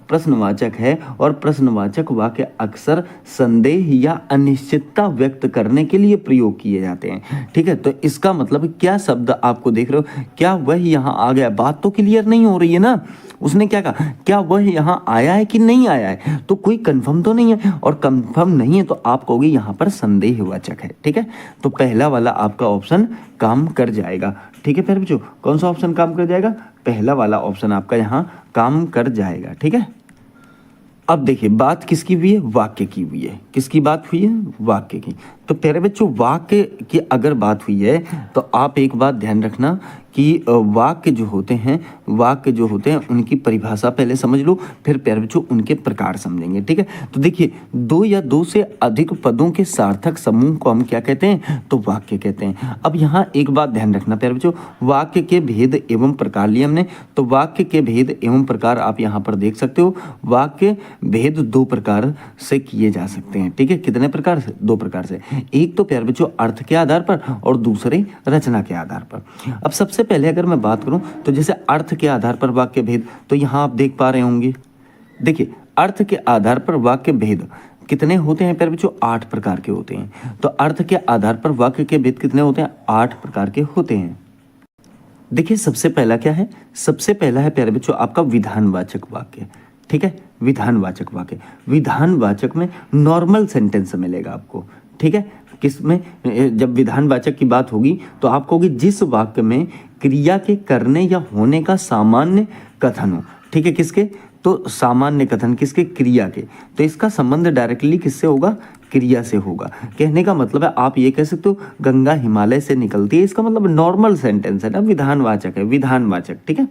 प्रश्नवाचक है, और प्रश्नवाचक वाक्य अक्सर संदेह या अनिश्चितता व्यक्त करने के लिए प्रयोग किए जाते हैं, ठीक है। तो इसका मतलब क्या शब्द आपको देख रहे हो? क्या वह यहाँ आ गया? बात तो क्लियर नहीं हो रही है ना। उसने क्या कहा? क्या वह यहाँ आया है कि नहीं आया है? तो कोई कंफर्म तो नहीं है, और कंफर्म नहीं है तो आप कहोगे यहाँ पर संदेहवाचक है, ठीक है। तो पहला वाला आपका ऑप्शन काम कर जाएगा, ठीक है प्यारे बच्चों। कौन सा ऑप्शन काम कर जाएगा? पहला वाला ऑप्शन आपका यहाँ काम कर जाएगा, ठीक है। अब देखिए बात किसकी हुई है? वाक्य की हुई है। किसकी बात हुई है? वाक्य की। तो प्यारे बच्चों वाक्य की अगर बात हुई है तो आप एक बात ध्यान रखना कि वाक्य जो होते हैं उनकी परिभाषा पहले समझ लो, फिर प्यारे बच्चों उनके प्रकार समझेंगे, ठीक है। तो देखिए 2 या 2 से अधिक पदों के सार्थक समूह को हम क्या कहते हैं? तो वाक्य कहते हैं। अब यहाँ एक बात ध्यान रखना प्यारे बच्चों, वाक्य के भेद एवं प्रकार लिए हमने, तो वाक्य के भेद एवं प्रकार आप यहाँ पर देख सकते हो। वाक्य भेद 2 प्रकार से किए जा सकते हैं, ठीक है। कितने प्रकार से? 2 प्रकार से। एक तो प्यारे बच्चों अर्थ के आधार पर और दूसरे रचना के आधार पर। अब सबसे पहले अगर मैं बात करूं तो जैसे अर्थ के आधार पर वाक्य भेद, तो यहाँ आप देख पा रहे होंगे, देखिए अर्थ के आधार पर वाक्य भेद कितने होते हैं प्यारे बच्चों, 8 प्रकार के होते हैं। तो अर्थ के आधार पर वाक्य के भेद कितने होते हैं, 8 प्रकार के होते हैं। देखिए सबसे पहला क्या है, सबसे पहला है प्यारे बच्चों आपका विधानवाचक वाक्य, ठीक है, विधानवाचक वाक्य। विधानवाचक में नॉर्मल सेंटेंस मिलेगा आपको, ठीक है, किसमें, जब विधानवाचक की बात होगी तो आपको होगी जिस वाक्य में क्रिया के करने या होने का सामान्य कथन हो, ठीक है, किसके, तो सामान्य कथन किसके, क्रिया के, तो इसका संबंध डायरेक्टली किससे होगा, क्रिया से होगा। कहने का मतलब है आप ये कह सकते हो गंगा हिमालय से निकलती है, इसका मतलब नॉर्मल सेंटेंस है ना, विधानवाचक है, विधानवाचक, ठीक है।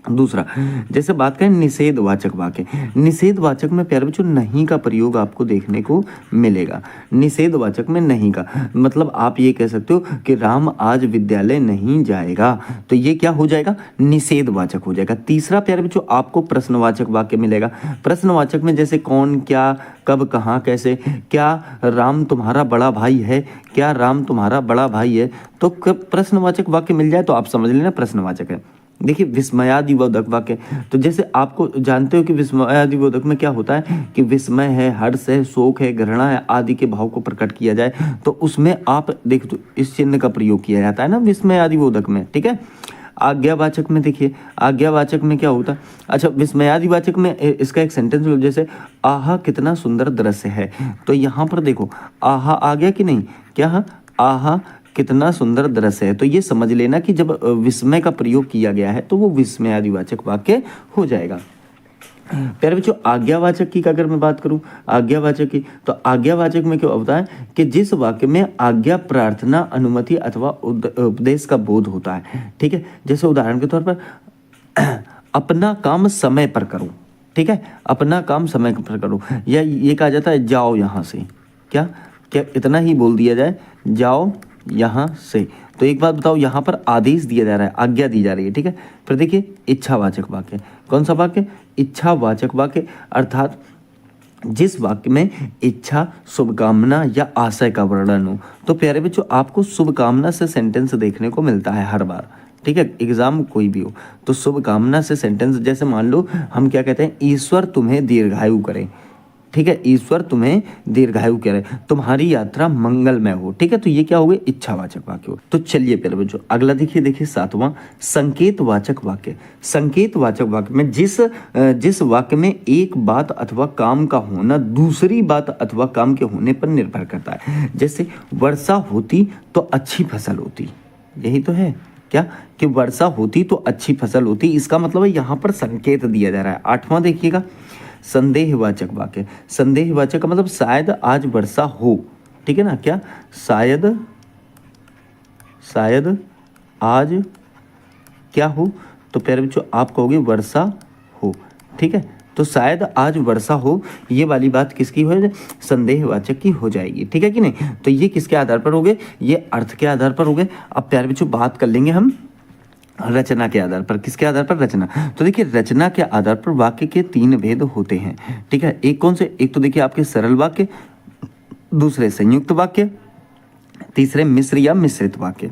दूसरा जैसे बात करें निषेधवाचक वाक्य, निषेधवाचक में प्यारे बच्चों नहीं का प्रयोग आपको देखने को मिलेगा। निषेधवाचक में नहीं का मतलब आप ये कह सकते हो कि राम आज विद्यालय नहीं जाएगा, तो ये क्या हो जाएगा, निषेधवाचक हो जाएगा। तीसरा प्यारे बच्चों आपको प्रश्नवाचक वाक्य मिलेगा। प्रश्नवाचक में जैसे कौन, क्या, कब, कहाँ, कैसे, क्या राम तुम्हारा बड़ा भाई है, क्या राम तुम्हारा बड़ा भाई है, तो प्रश्नवाचक वाक्य मिल जाए तो आप समझ लेना प्रश्नवाचक है। देखिए विस्मयादिबोधक वाक्य, तो जैसे आपको जानते हो कि विस्मयादिबोधक में क्या होता है कि विस्मय है, हर्ष है, शोक है, घृणा है आदि के भाव को प्रकट किया जाए, तो उसमें आप देख तो इस चिन्ह का प्रयोग किया जाता है ना विस्मयादिबोधक में, ठीक है। आज्ञावाचक में देखिए, आज्ञावाचक में क्या होता है, अच्छा विस्मयादिवाचक में इसका एक सेंटेंस लो, जैसे आहा कितना सुंदर दृश्य है, तो यहाँ पर देखो आहा आ गया कि नहीं, क्या आहा कितना सुंदर दृश्य है, तो ये समझ लेना कि जब विस्मय का प्रयोग किया गया है तो वो विस्मयादिवाचक वाक्य हो जाएगा। प्यारे बच्चों आज्ञावाचक की अगर मैं बात करूं, आज्ञावाचक की, तो आज्ञावाचक में क्या होता है कि जिस वाक्य में आज्ञा, प्रार्थना, अनुमति अथवा उपदेश का बोध होता है, ठीक है। जैसे उदाहरण के तौर पर अपना काम समय पर करो, ठीक है, अपना काम समय पर करो, या ये कहा जाता है जाओ यहाँ से, क्या क्या इतना ही बोल दिया जाए, जाओ यहाँ से, तो एक बात बताओ यहाँ पर आदेश दिया जा रहा है, आज्ञा दी जा रही है, ठीक है। फिर देखिए इच्छावाचक वाक्य, कौन सा वाक्य, इच्छावाचक वाक्य, अर्थात जिस वाक्य में इच्छा, शुभकामना या आशय का वर्णन हो। तो प्यारे बच्चों आपको शुभकामना से सेंटेंस देखने को मिलता है हर बार, ठीक है, एग्जाम कोई भी हो तो शुभकामना से सेंटेंस, जैसे मान लो हम क्या कहते हैं, ईश्वर तुम्हें दीर्घायु करे, ठीक है, ईश्वर तुम्हें दीर्घायु करे, तुम्हारी यात्रा मंगलमय हो, ठीक है, तो ये क्या हो गए, इच्छावाचक वाक्य हो। तो चलिए प्यारे बच्चों अगला देखिए 7वां संकेतवाचक वाक्य। संकेतवाचक वाक्य में जिस वाक्य में एक बात अथवा काम का होना दूसरी बात अथवा काम के होने पर निर्भर करता है, जैसे वर्षा होती तो अच्छी फसल होती, यही तो है क्या, कि वर्षा होती तो अच्छी फसल होती, इसका मतलब है यहाँ पर संकेत दिया जा रहा है। 8वां देखिएगा संदेहवाचक वाक्य। संदेहवाचक का मतलब शायद आज वर्षा हो, ठीक है ना, क्या शायद आज क्या हो, तो प्यारे बच्चों आप कहोगे वर्षा हो, ठीक है, तो शायद आज वर्षा हो, ये वाली बात किसकी हो जाए, संदेहवाचक की हो जाएगी, ठीक है कि नहीं। तो ये किसके आधार पर हो गए, ये अर्थ के आधार पर हो गए। अब प्यारे बच्चों बात कर लेंगे हम रचना के आधार पर, किसके आधार पर, रचना। तो देखिए रचना के आधार पर वाक्य के 3 भेद होते हैं, ठीक है। एक कौन से, एक तो देखिए आपके सरल वाक्य, दूसरे संयुक्त वाक्य, तीसरे मिश्र या मिश्रित वाक्य।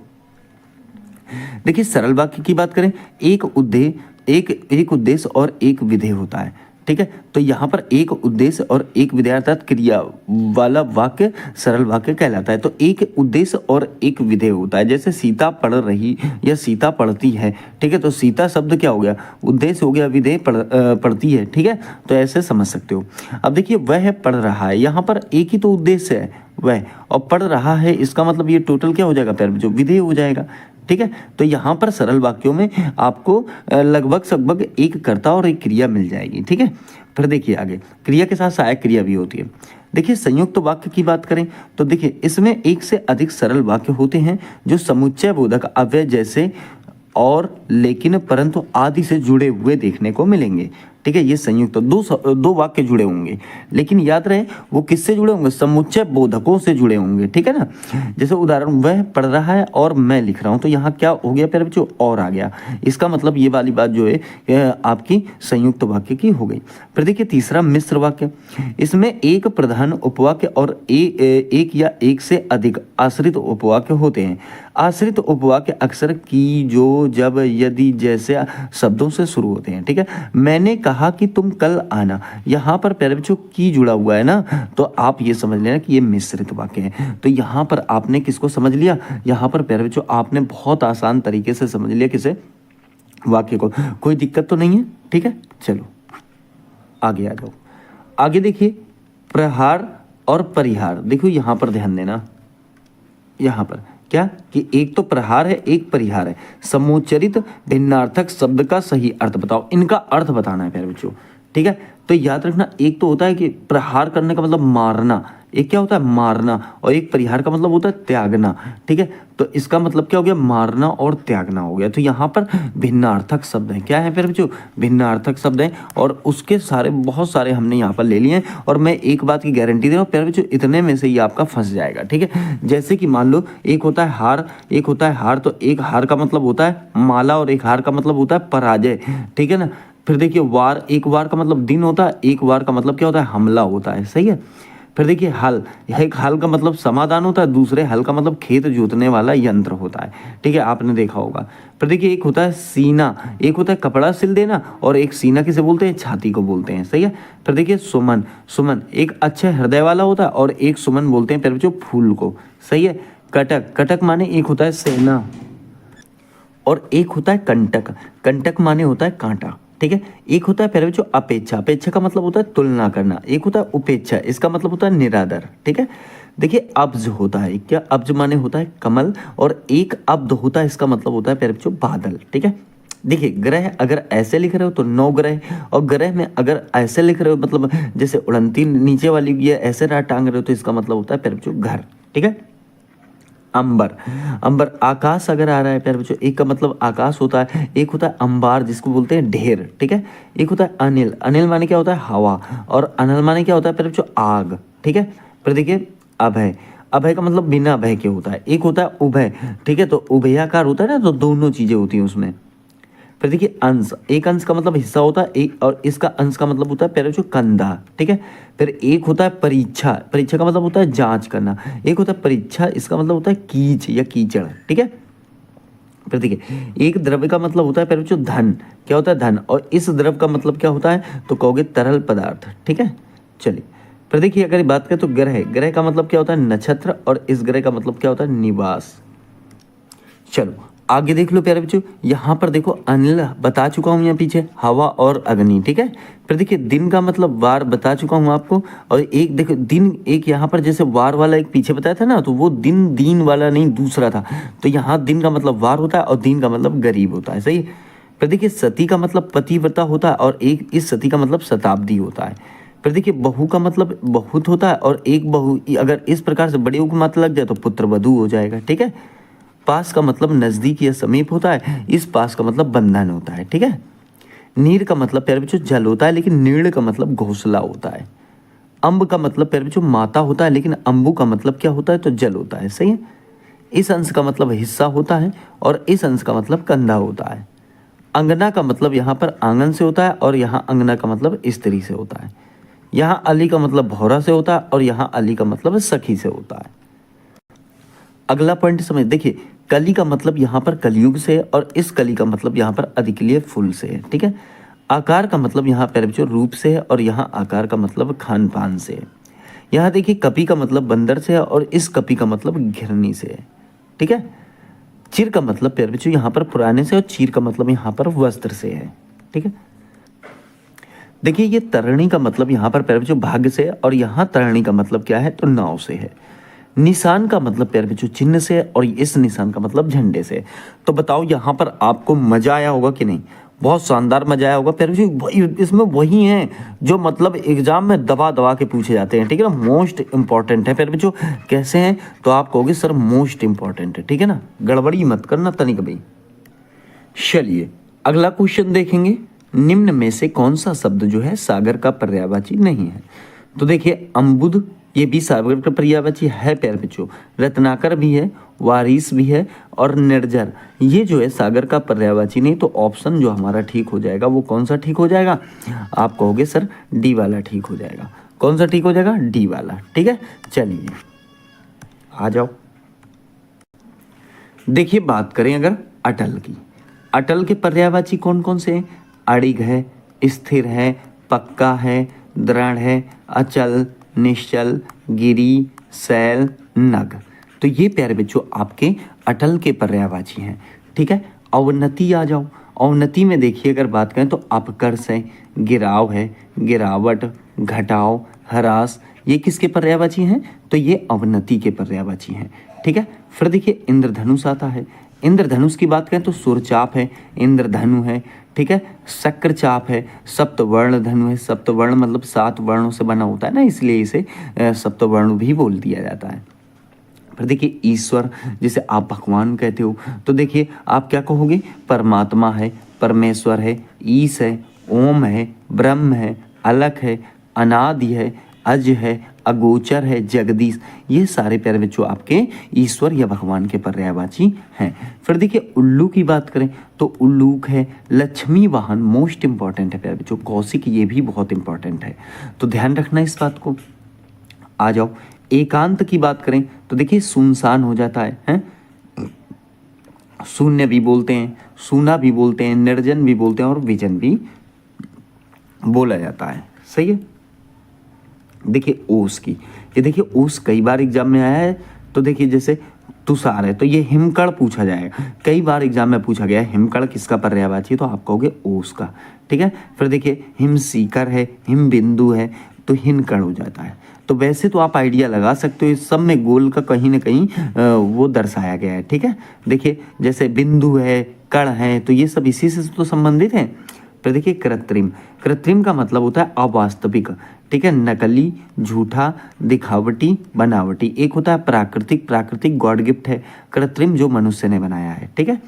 देखिए सरल वाक्य की बात करें, एक उद्देश्य और एक विधेय होता है, ठीक है। तो यहाँ पर एक उद्देश्य और एक विधेय अर्थात क्रिया वाला वाक्य सरल वाक्य कहलाता है। तो एक उद्देश्य और एक विधेय होता है, जैसे सीता पढ़ रही या सीता पढ़ती है, ठीक है, तो सीता शब्द क्या हो गया, उद्देश्य हो गया, विधेय पढ़ती है, ठीक है, तो ऐसे समझ सकते हो। अब देखिए वह पढ़ रहा है, यहाँ पर एक ही तो उद्देश्य है वह, और पढ़ रहा है, इसका मतलब ये टोटल क्या हो जाएगा प्यारे बच्चों, विधेय हो जाएगा, ठीक है। तो यहाँ पर सरल वाक्यों में आपको लगभग एक कर्ता और एक क्रिया मिल जाएगी, ठीक है। फिर देखिए आगे क्रिया के साथ सहायक क्रिया भी होती है। देखिए संयुक्त वाक्य की बात करें तो देखिए इसमें एक से अधिक सरल वाक्य होते हैं जो समुच्चय बोधक अव्यय जैसे और, लेकिन, परंतु आदि से जुड़े हुए देखने को मिलेंगे, ठीक है, ये संयुक्त दो वाक्य जुड़े होंगे, लेकिन याद रहे वो किससे जुड़े होंगे, समुच्चय बोधकों से जुड़े होंगे, ठीक है ना। जैसे उदाहरण, वह पढ़ रहा है और मैं लिख रहा हूँ, तो यहाँ क्या हो गया प्यारे बच्चों, और आ गया। इसका मतलब ये वाली बात जो है आपकी संयुक्त वाक्य की हो गई। फिर देखिए तीसरा मिश्र वाक्य, इसमें एक प्रधान उपवाक्य और एक या एक से अधिक आश्रित उपवाक्य होते हैं। आश्रित उपवाक्य अक्सर की, जो, जब, यदि जैसे शब्दों से शुरू होते हैं, ठीक है। मैंने कहा कि तुम कल आना, यहाँ पर प्यारे बच्चों की जुड़ा हुआ है ना, तो आप ये समझ लेना कि ये मिश्रित वाक्य है। तो यहाँ पर आपने किसको समझ लिया, यहाँ पर प्यारे बच्चों आपने बहुत आसान तरीके से समझ लिया किसे, वाक्य को। कोई दिक्कत तो नहीं है, ठीक है। चलो आगे आ जाओ। आगे देखिए प्रहार और परिहार। देखो यहाँ पर ध्यान देना, यहाँ पर क्या कि एक तो प्रहार है, एक परिहार है। समुच्चरित भिन्नार्थक शब्द का सही अर्थ बताओ, इनका अर्थ बताना है प्यारे बच्चों, ठीक है। तो याद रखना, एक तो होता है कि प्रहार करने का मतलब मारना, एक क्या होता है मारना, और एक परिहार का मतलब होता है त्यागना, ठीक है। तो इसका मतलब क्या हो गया, मारना और त्यागना हो गया। तो यहाँ पर भिन्नार्थक शब्द है, क्या है प्यारे बच्चों, भिन्नार्थक शब्द है, और उसके सारे बहुत सारे हमने यहाँ पर ले लिए हैं। और मैं एक बात की गारंटी दे रहा हूँ प्यारे बच्चों, इतने में से ही आपका फंस जाएगा, ठीक है। जैसे कि मान लो एक होता है हार, एक होता है हार, तो एक हार का मतलब होता है माला, और एक हार का मतलब होता है पराजय, ठीक है ना। फिर देखिए वार, एक वार का मतलब दिन होता है, एक वार का मतलब क्या होता है, हमला होता है, सही है। फिर देखिए हल, एक हल का मतलब समाधान होता है, दूसरे हल का मतलब खेत जोतने वाला यंत्र होता है, ठीक है, आपने देखा होगा। फिर देखिए एक होता है सीना, एक होता है कपड़ा सिल देना, और एक सीना किसे बोलते हैं, छाती को बोलते हैं, सही है। फिर देखिए सुमन, सुमन एक अच्छे हृदय वाला होता है, और एक सुमन बोलते हैं प्यारे बच्चों फूल को, सही है। कटक, कटक माने एक होता है सेना, और एक होता है कंटक, कंटक माने होता है कांटा, ठीक है। एक होता है प्यारे बच्चों अपेक्षा, अपेक्षा का मतलब होता है तुलना करना। एक होता है उपेक्षा, इसका मतलब होता है निरादर, ठीक है। देखिए अब्ज होता है, क्या अब्ज माने होता है कमल, और एक अब्द होता है, इसका मतलब होता है प्यारे बच्चों बादल, ठीक है। देखिए ग्रह अगर ऐसे लिख रहे हो तो 9 ग्रह, और ग्रह में अगर ऐसे लिख रहे हो मतलब जैसे उड़ंती नीचे वाली ये ऐसे राह टांग रहे हो, तो इसका मतलब होता है प्यारे बच्चों घर, ठीक है। अंबर, अंबर आकाश अगर आ रहा है प्यारे बच्चों, एक का मतलब आकाश होता है, एक होता है अंबार जिसको बोलते हैं ढेर, ठीक है। एक होता है अनिल, अनिल माने क्या होता है हवा, और अनल माने क्या होता है प्यारे बच्चों आग, ठीक है। फिर देखिए अभय, अभय का मतलब बिना भय के होता है। एक होता है उभय, ठीक है, तो उभयाकार होता है ना, तो दोनों चीजें होती हैं उसमें। फिर देखिए अंश, एक अंश का मतलब हिस्सा होता है, एक और इसका अंश का मतलब होता है प्यारे बच्चों कंधा, ठीक है। फिर एक होता है परीक्षा, परीक्षा का मतलब होता है जांच करना। एक होता है परीक्षा, इसका मतलब होता है कीच या कीचड़, ठीक है। फिर देखिए एक द्रव्य का मतलब होता है प्यारे बच्चों धन, क्या होता है धन, और इस द्रव्य का मतलब क्या होता है, तो कहोगे तरल पदार्थ, ठीक है। चलिए फिर देखिए अगर बात करें तो ग्रह, ग्रह का मतलब क्या होता है नक्षत्र, और इस ग्रह का मतलब क्या होता है निवास। चलो आगे देख लो प्यारे बच्चों, यहाँ पर देखो अनिल बता चुका हूँ, यहाँ पीछे हवा और अग्नि, ठीक है। फिर देखिए दिन का मतलब वार बता चुका हूँ आपको, और एक देखो दिन, एक यहाँ पर जैसे वार वाला एक पीछे बताया था ना, तो वो दिन दीन वाला नहीं दूसरा था, तो यहाँ दिन का मतलब वार होता है, और दीन का मतलब गरीब होता है, सही। फिर देखिए सती का मतलब पतिव्रता होता है, और एक इस सती का मतलब शताब्दी होता है। फिर देखिए बहू का मतलब बहुत होता है, और एक बहू अगर इस प्रकार से बड़ी उपमात्रा लग जाए तो पुत्र वधू हो जाएगा, ठीक है। पास का मतलब नजदीक या समीप होता है, इस पास का मतलब बंधन होता है, ठीक है। नीर का मतलब प्यारे बच्चों जल होता है, लेकिन नीड़ का मतलब घोंसला होता है। अम्ब का मतलब प्यारे बच्चों माता होता है, लेकिन अम्बू का मतलब क्या होता है, तो जल होता है, सही है। इस अंश का मतलब हिस्सा होता है, और इस अंश का मतलब कंधा होता है। अंगना का मतलब यहाँ पर आंगन से होता है, और यहाँ अंगना का मतलब स्त्री से होता है। यहाँ अली का मतलब भौरा से होता है, और यहाँ अली का मतलब सखी से होता है। अगला पॉइंट समझ, देखिए कली का मतलब यहाँ पर कलयुग से है, और इस कली का मतलब यहाँ पर अधिकलीय फूल से है, ठीक है। आकार का मतलब यहाँ पर बच्चों रूप से है, और यहाँ आकार का मतलब खान पान से है। यहाँ देखिए कपी का मतलब बंदर से है, और इस कपी का मतलब घिरनी से है, ठीक है। चिर का मतलब प्यारे बच्चों यहाँ पर पुराने से, और चीर का मतलब यहाँ पर वस्त्र से है, ठीक है। देखिए ये तरणी का मतलब यहाँ पर प्यारे बच्चों भाग्य से है, और यहाँ तरणी का मतलब क्या है, तो नाव से है। निशान का मतलब प्यारे बच्चों चिन्ह से है, और इस निशान का मतलब झंडे से है। तो बताओ यहाँ पर आपको मजा आया होगा कि नहीं, बहुत शानदार मजा आया होगा प्यारे बच्चों। इसमें वही हैं जो मतलब एग्जाम में दबा दबा के पूछे जाते हैं, ठीक है ना, मोस्ट इंपॉर्टेंट है प्यारे बच्चों। कैसे हैं, तो आप कहोगे सर मोस्ट इंपॉर्टेंट है, ठीक है ना, गड़बड़ी मत करना तनिक भी। चलिए अगला क्वेश्चन देखेंगे। निम्न में से कौन सा शब्द जो है सागर का पर्यायवाची नहीं है? तो देखिए अम्बुद, ये भी सागर का पर्यायवाची है प्यारे बच्चों। रत्नाकर भी है, वारिस भी है, और निर्जर, ये जो है सागर का पर्यायवाची नहीं। तो ऑप्शन जो हमारा ठीक हो जाएगा वो कौन सा ठीक हो जाएगा? आप कहोगे सर डी वाला ठीक हो जाएगा। कौन सा ठीक हो जाएगा? डी वाला। ठीक है, चलिए आ जाओ। देखिए बात करें अगर अटल की, अटल के पर्यायवाची कौन कौन से हैं? अड़िग है, स्थिर है, पक्का है, दृढ़ है, अचल, निश्चल, गिरी, शैल, नग। तो ये प्यारे बच्चों आपके अटल के पर्यायवाची हैं। ठीक है, अवनति आ जाओ। अवनति में देखिए अगर बात करें तो अपकर्ष है, गिराव है, गिरावट, घटाव, ह्रास, ये किसके पर्यायवाची हैं? तो ये अवनति के पर्यायवाची हैं। ठीक है, फिर देखिए इंद्रधनुष आता है। इंद्रधनुष की बात करें तो सुरचाप है, इंद्रधनु है। ठीक है, शक्रचाप है, सप्तवर्ण धनु है। सप्तवर्ण मतलब 7 वर्णों से बना होता है ना, इसलिए इसे सप्तवर्ण भी बोल दिया जाता है। फिर देखिए ईश्वर, जिसे आप भगवान कहते हो, तो देखिए आप क्या कहोगे? परमात्मा है, परमेश्वर है, ईश है, ओम है, ब्रह्म है, अलख है, अनादि है, अज है, अगोचर है, जगदीश। ये सारे प्यारे बच्चों आपके ईश्वर या भगवान के पर्यायवाची हैं। फिर देखिए उल्लू की बात करें तो उल्लूक है, लक्ष्मी वाहन, मोस्ट इंपॉर्टेंट है प्यारे बच्चों। कौशिक, ये भी बहुत इंपॉर्टेंट है, तो ध्यान रखना इस बात को। आ जाओ एकांत की बात करें तो देखिए सुनसान हो जाता है? शून्य भी बोलते हैं, सूना भी बोलते हैं, निर्जन भी बोलते हैं, और विजन भी बोला जाता है। सही है। देखिए ओस की, ये देखिए ओस कई बार एग्जाम में आया है। तो देखिए जैसे तुषार है तो ये हिमकड़ पूछा जाएगा, कई बार एग्जाम में पूछा गया है हिमकड़ किसका पर्यायवाची है, तो आप कहोगे ओस का। ठीक है, फिर देखिए हिमसीकर है, हिम बिंदु है, तो हिनकड़ हो जाता है। तो वैसे तो आप आइडिया लगा सकते हो, इस सब में गोल का कहीं ना कहीं वो दर्शाया गया है। ठीक है, देखिए जैसे बिंदु है, कण है, तो ये सब इसी से तो संबंधित हैं। फिर देखिए कृत्रिम, कृत्रिम का मतलब होता है अवास्तविक। ठीक है, नकली, झूठा, दिखावटी, बनावटी। एक होता है प्राकृतिक, प्राकृतिक गॉड गिफ्ट है, कृत्रिम जो मनुष्य ने बनाया है। ठीक है,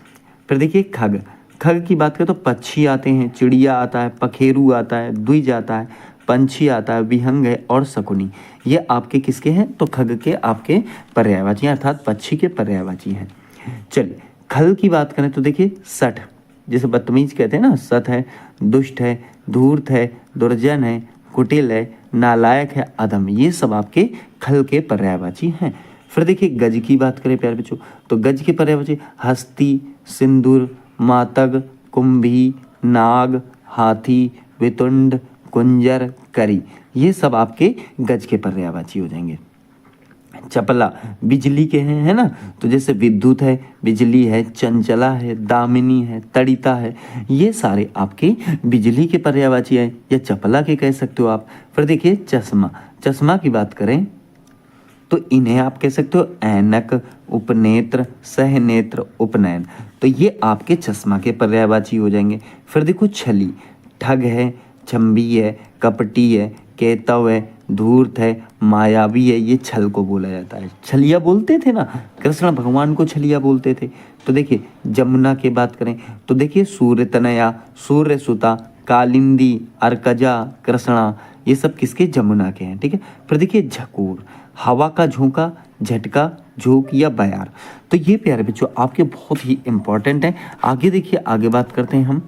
फिर देखिए खग, खग की बात करें तो पक्षी आते हैं, चिड़िया आता है, पखेरु आता है, द्विज आता है, पंछी आता है, विहंग है, और शकुनी। ये आपके किसके हैं? तो खग के आपके पर्यायवाची हैं, अर्थात पक्षी के पर्यायवाची हैं। चलिए खल की बात करें तो देखिए सठ, जैसे बदतमीज कहते हैं ना, सत है, दुष्ट है, धूर्त है, दुर्जन है, कुटिल है, नालायक है, अधम। ये सब आपके खल के पर्यायवाची हैं। फिर देखिए गज की बात करें प्यारे बच्चों तो गज के पर्यायवाची हस्ती, सिंदूर, मातग, कुंभी, नाग, हाथी, वितुंड, कुंजर, करी। ये सब आपके गज के पर्यायवाची हो जाएंगे। चपला बिजली के हैं, है ना, तो जैसे विद्युत है, बिजली है, चंचला है, दामिनी है, तड़िता है, ये सारे आपके बिजली के पर्यायवाची हैं, या चपला के कह सकते हो आप। फिर देखिए चश्मा, चश्मा की बात करें तो इन्हें आप कह सकते हो ऐनक, उपनेत्र, सहनेत्र, उपनयन। तो ये आपके चश्मा के पर्यायवाची हो जाएंगे। फिर देखो छली, ठग है, चंबी है, कपटी है, केतव है, धूर्त है, मायावी है, ये छल को बोला जाता है। छलिया बोलते थे ना, कृष्ण भगवान को छलिया बोलते थे। तो देखिए जमुना की बात करें तो देखिए सूर्य तनया, सूर्य सुता, कालिंदी, अर्कजा, कृष्णा, ये सब किसके? जमुना के हैं। ठीक है, फिर देखिए झकोर, हवा का झोंका, झटका, झोंक या बयार। तो ये प्यारे बच्चों आपके बहुत ही इंपॉर्टेंट है। आगे देखिए, आगे बात करते हैं हम।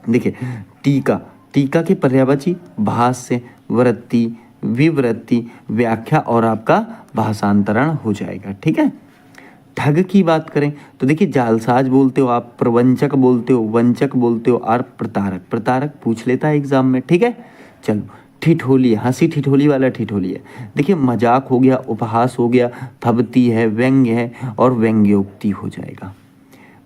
देखिए टीका, टीका के पर्यायवाची भाष्य, वृत्ति, विवृत्ति, व्याख्या और आपका भाषांतरण हो जाएगा। ठीक है, ठग की बात करें तो देखिए जालसाज बोलते हो आप, प्रवंचक बोलते हो, वंचक बोलते हो, और प्रतारक, प्रतारक पूछ लेता है एग्जाम में। ठीक है, चलो ठिठोली, हंसी ठिठोली वाला ठिठोली है। देखिए मजाक हो गया, उपहास हो गया, फबती है, व्यंग्य है, और व्यंग्योक्ति हो जाएगा।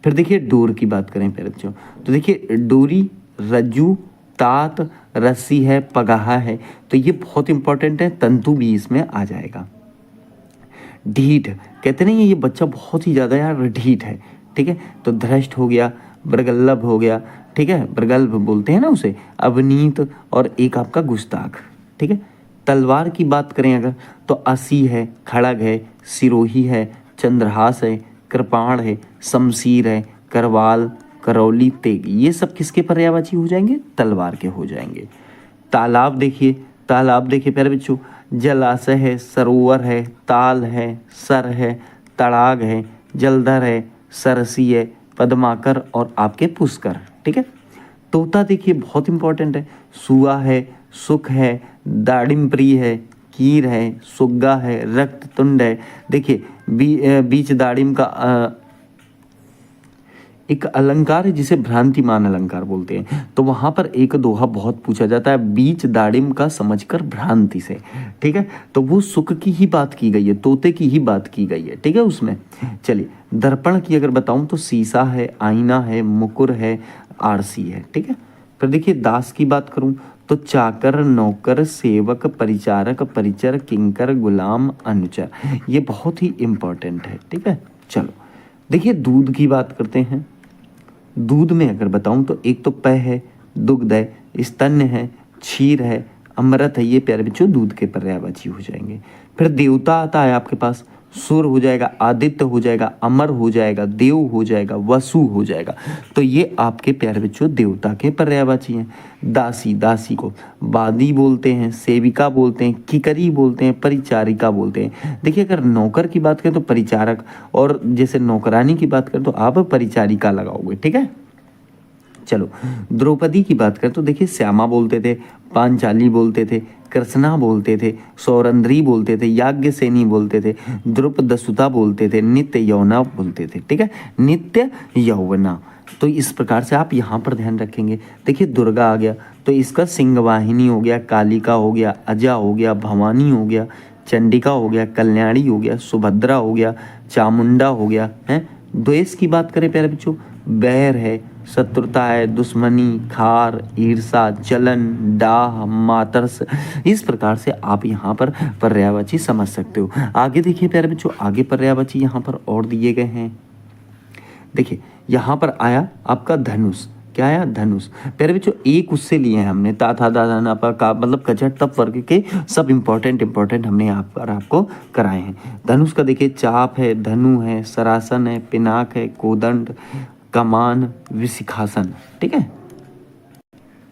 फिर देखिए डोर की बात करें प्यारे बच्चों तो देखिए डोरी, रज्जू, तात, रस्सी है, पगाहा है, तो ये बहुत इंपॉर्टेंट है, तंतु भी इसमें आ जाएगा। ढीठ, कहते नहीं ये बच्चा बहुत ही ज़्यादा यार ढीठ है। ठीक है, तो धृष्ट हो गया, मृगल्लभ हो गया। ठीक है, मृगल्भ बोलते हैं ना उसे, अवनीत, और एक आपका गुस्ताख। ठीक है, तलवार की बात करें अगर तो असी है, खड़ग है, सिरोही है, चंद्रहास है, कृपाण है, शमशीर है, करवाल, करौली, तेग, ये सब किसके पर्यायवाची हो जाएंगे? तलवार के हो जाएंगे। तालाब देखिए, तालाब देखिए प्यारे बच्चों, जलाशय है, सरोवर है, ताल है, सर है, तड़ाग है, जलधर है, सरसी है, पद्माकर और आपके पुष्कर। ठीक है। तोता देखिए बहुत इंपॉर्टेंट है, सुआ है, सुख है, दाड़िम प्रिय है, कीर है, सुग्गा है, रक्ततुंड है। देखिए बीच दाड़िम का एक अलंकार है जिसे भ्रांतिमान अलंकार बोलते हैं। तो वहां पर एक दोहा बहुत पूछा जाता है, बीच दाड़िम का समझकर भ्रांति से। ठीक है, तो वो सुख की ही बात की गई है, तोते की ही बात की गई है। ठीक है उसमें। चलिए दर्पण की अगर बताऊं तो शीशा है, आईना है, मुकुर है, आरसी है। ठीक है। फिर देखिए दास की बात करूं तो चाकर, नौकर, सेवक, परिचारक, परिचर, किंकर, गुलाम, अनुचर, ये बहुत ही इंपॉर्टेंट है। ठीक है। चलो देखिए दूध की बात करते हैं। दूध में अगर बताऊं तो एक तो पेय है, दुग्ध है, स्तन्य है, क्षीर है, अमृत है। ये प्यारे बच्चों दूध के पर्यायवाची हो जाएंगे। फिर देवता आता है आपके पास, सूर्य हो जाएगा, आदित्य हो जाएगा, अमर हो जाएगा, देव हो जाएगा, वसु हो जाएगा। तो ये आपके प्यारे बच्चों देवता के पर्यायवाची हैं। दासी, दासी को बादी बोलते हैं, सेविका बोलते हैं, किकरी बोलते हैं, परिचारिका बोलते हैं। देखिए अगर नौकर की बात करें तो परिचारक, और जैसे नौकरानी की बात करें तो आप परिचारिका लगाओगे। ठीक है। चलो द्रौपदी की बात करें तो देखिए श्यामा बोलते थे, पांचाली बोलते थे, कृष्णा बोलते थे, सौरंद्री बोलते थे, याज्ञसेनी बोलते थे, द्रुपदसुता बोलते थे, नित्य यौवना बोलते थे। ठीक है, नित्य यौवना। तो इस प्रकार से आप यहाँ पर ध्यान रखेंगे। देखिए दुर्गा आ गया तो इसका सिंहवाहिनी हो गया, कालिका हो गया, अजा हो गया, भवानी हो गया, चंडिका हो गया, कल्याणी हो गया, सुभद्रा हो गया, चामुंडा हो गया। है द्वेष की बात करें प्यारे बच्चों, बैर है, शत्रुता है, दुश्मनी, खार, ईर्षा, जलन, डाह, मातरस। इस प्रकार से आप यहाँ पर पर्यायवाची समझ सकते हो। आगे देखिए प्यारे बच्चों, आगे पर्यायवाची यहाँ पर और दिए गए हैं। देखिए यहाँ पर आया आपका धनुष। क्या आया? धनुष। प्यारे बच्चों एक उससे लिए हैं हमने, ता था दादा ना पा का, मतलब कचट तप वर्ग के सब इंपॉर्टेंट हमने यहाँ पर आपको कराए हैं। धनुष का देखिए चाप है, धनु है, सरासन है, पिनाक है, कोदंड, कमान, विशिखासन। ठीक है।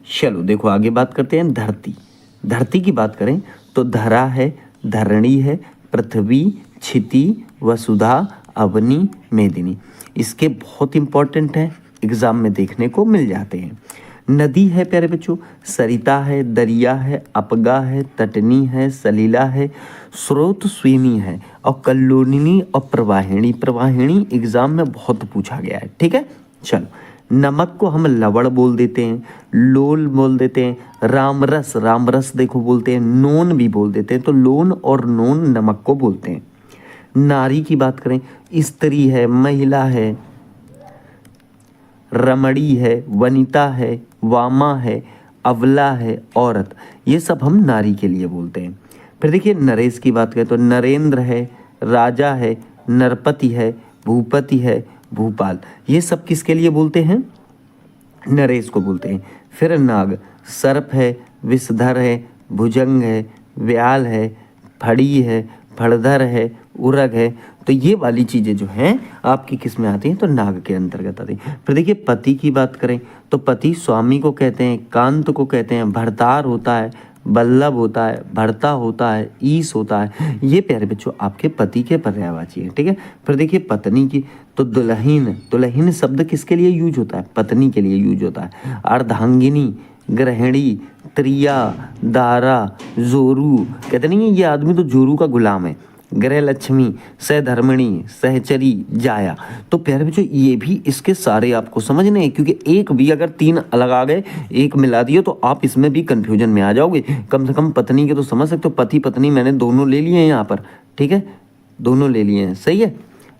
चलो देखो आगे बात करते हैं धरती। धरती की बात करें तो धरा है, धरणी है, पृथ्वी, क्षिति, वसुधा, अवनी, मेदिनी। इसके बहुत इंपॉर्टेंट है, एग्जाम में देखने को मिल जाते हैं। नदी है प्यारे बच्चों, सरिता है, दरिया है, अपगा है, तटनी है, सलीला है, स्रोत स्विनी है, और कल्लोलिनी और प्रवाहिणी। प्रवाहिणी एग्जाम में बहुत पूछा गया है। ठीक है। चलो नमक को हम लवण बोल देते हैं, लोल बोल देते हैं, रामरस, रामरस देखो बोलते हैं, नोन भी बोल देते हैं। तो लोन और नोन नमक को बोलते हैं। नारी की बात करें, स्त्री है, महिला है, रमणी है, वनिता है, वामा है, अवला है, औरत। ये सब हम नारी के लिए बोलते हैं। फिर देखिए नरेश की बात करें तो नरेंद्र है, राजा है, नरपति है, भूपति है, भूपाल। ये सब किसके लिए बोलते हैं? नरेश को बोलते हैं। फिर नाग, सर्प है, विषधर है, भुजंग है, व्याल है, फड़ी है, फड़धर है, उरग है। तो ये वाली चीज़ें जो हैं आपकी किस में आती हैं? तो नाग के अंतर्गत आती हैं। फिर देखिए पति की बात करें तो पति स्वामी को कहते हैं, कांत को कहते हैं, भरतार होता है, बल्लभ होता है, भरता होता है, ईस होता है। ये प्यारे बच्चों आपके पति के पर्यायवाची हैं। ठीक है। फिर देखिए पत्नी की तो दुल्हीन। दुल्हीन शब्द किसके लिए यूज होता है? पत्नी के लिए यूज होता है। अर्धांगिनी, गृहिणी, त्रिया, दारा, जोरू। कहते नहीं है ये आदमी तो जोरू का गुलाम है। गृह लक्ष्मी, सहधर्मिणी, सहचरी, जाया। तो प्यारे बच्चों ये भी इसके सारे आपको समझने हैं, क्योंकि एक भी अगर तीन अलग आ गए, एक मिला दिए तो आप इसमें भी कंफ्यूजन में आ जाओगे। कम से कम पत्नी के तो समझ सकते हो। पति पत्नी मैंने दोनों ले लिए हैं यहाँ पर। ठीक है, दोनों ले लिए हैं। सही है।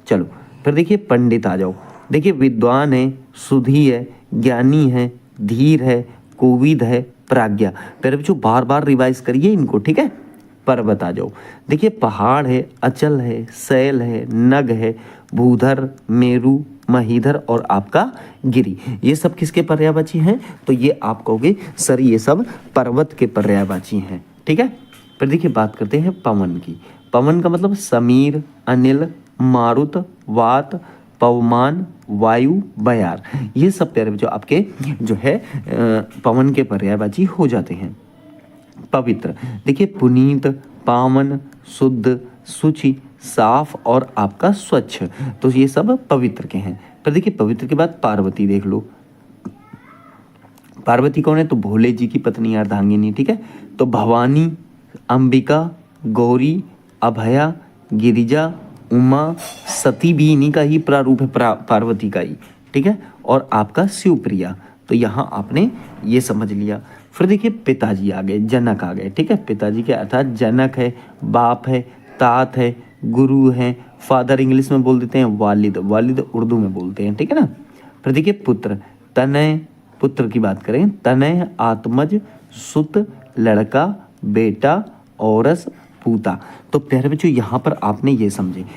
चलो फिर देखिए पंडित आ जाओ। देखिए विद्वान है, सुधी है, ज्ञानी है, धीर है, कोविद है, प्राज्ञा। प्यारे बच्चों बार बार रिवाइज करिए इनको। ठीक है। पर्वत आ जाओ। देखिए पहाड़ है, अचल है, शैल है, नग है, भूधर, मेरु, महीधर और आपका गिरी। ये सब किसके पर्यायवाची हैं? तो ये आप कहोगे सर ये सब पर्वत के पर्यायवाची हैं। ठीक है। फिर देखिए बात करते हैं पवन की। पवन का मतलब समीर, अनिल, मारुत, वात, पवमान, वायु, बयार, ये सब प्यारे बच्चों आपके जो है पवन के पर्यायवाची हो जाते हैं। पवित्र, देखिए पुनीत, पावन, शुद्ध, शुचि, साफ और आपका स्वच्छ, तो ये सब पवित्र के हैं। पर देखिए पवित्र के बाद पार्वती देख लो। पार्वती कौन है? तो भोले जी की पत्नी अर्धांगिनी, ठीक है। तो भवानी, अंबिका, गौरी, अभया, गिरिजा, उमा, सती भी इन्हीं का ही प्रारूप है, पार्वती का ही, ठीक है। और आपका शिवप्रिया, तो यहाँ आपने ये समझ लिया। फिर देखिए पिताजी आ गए, जनक आ गए, ठीक है। पिताजी के अर्थात जनक है, बाप है, तात है, गुरु है, फादर इंग्लिश में बोल देते हैं, वालिद, वालिद उर्दू में बोलते हैं, ठीक है ना। फिर देखिए पुत्र, तनय, पुत्र की बात करें, तनय, आत्मज, सुत, लड़का, बेटा, औरस, पूता। तो प्यारे बच्चों यहाँ पर आपने ये समझे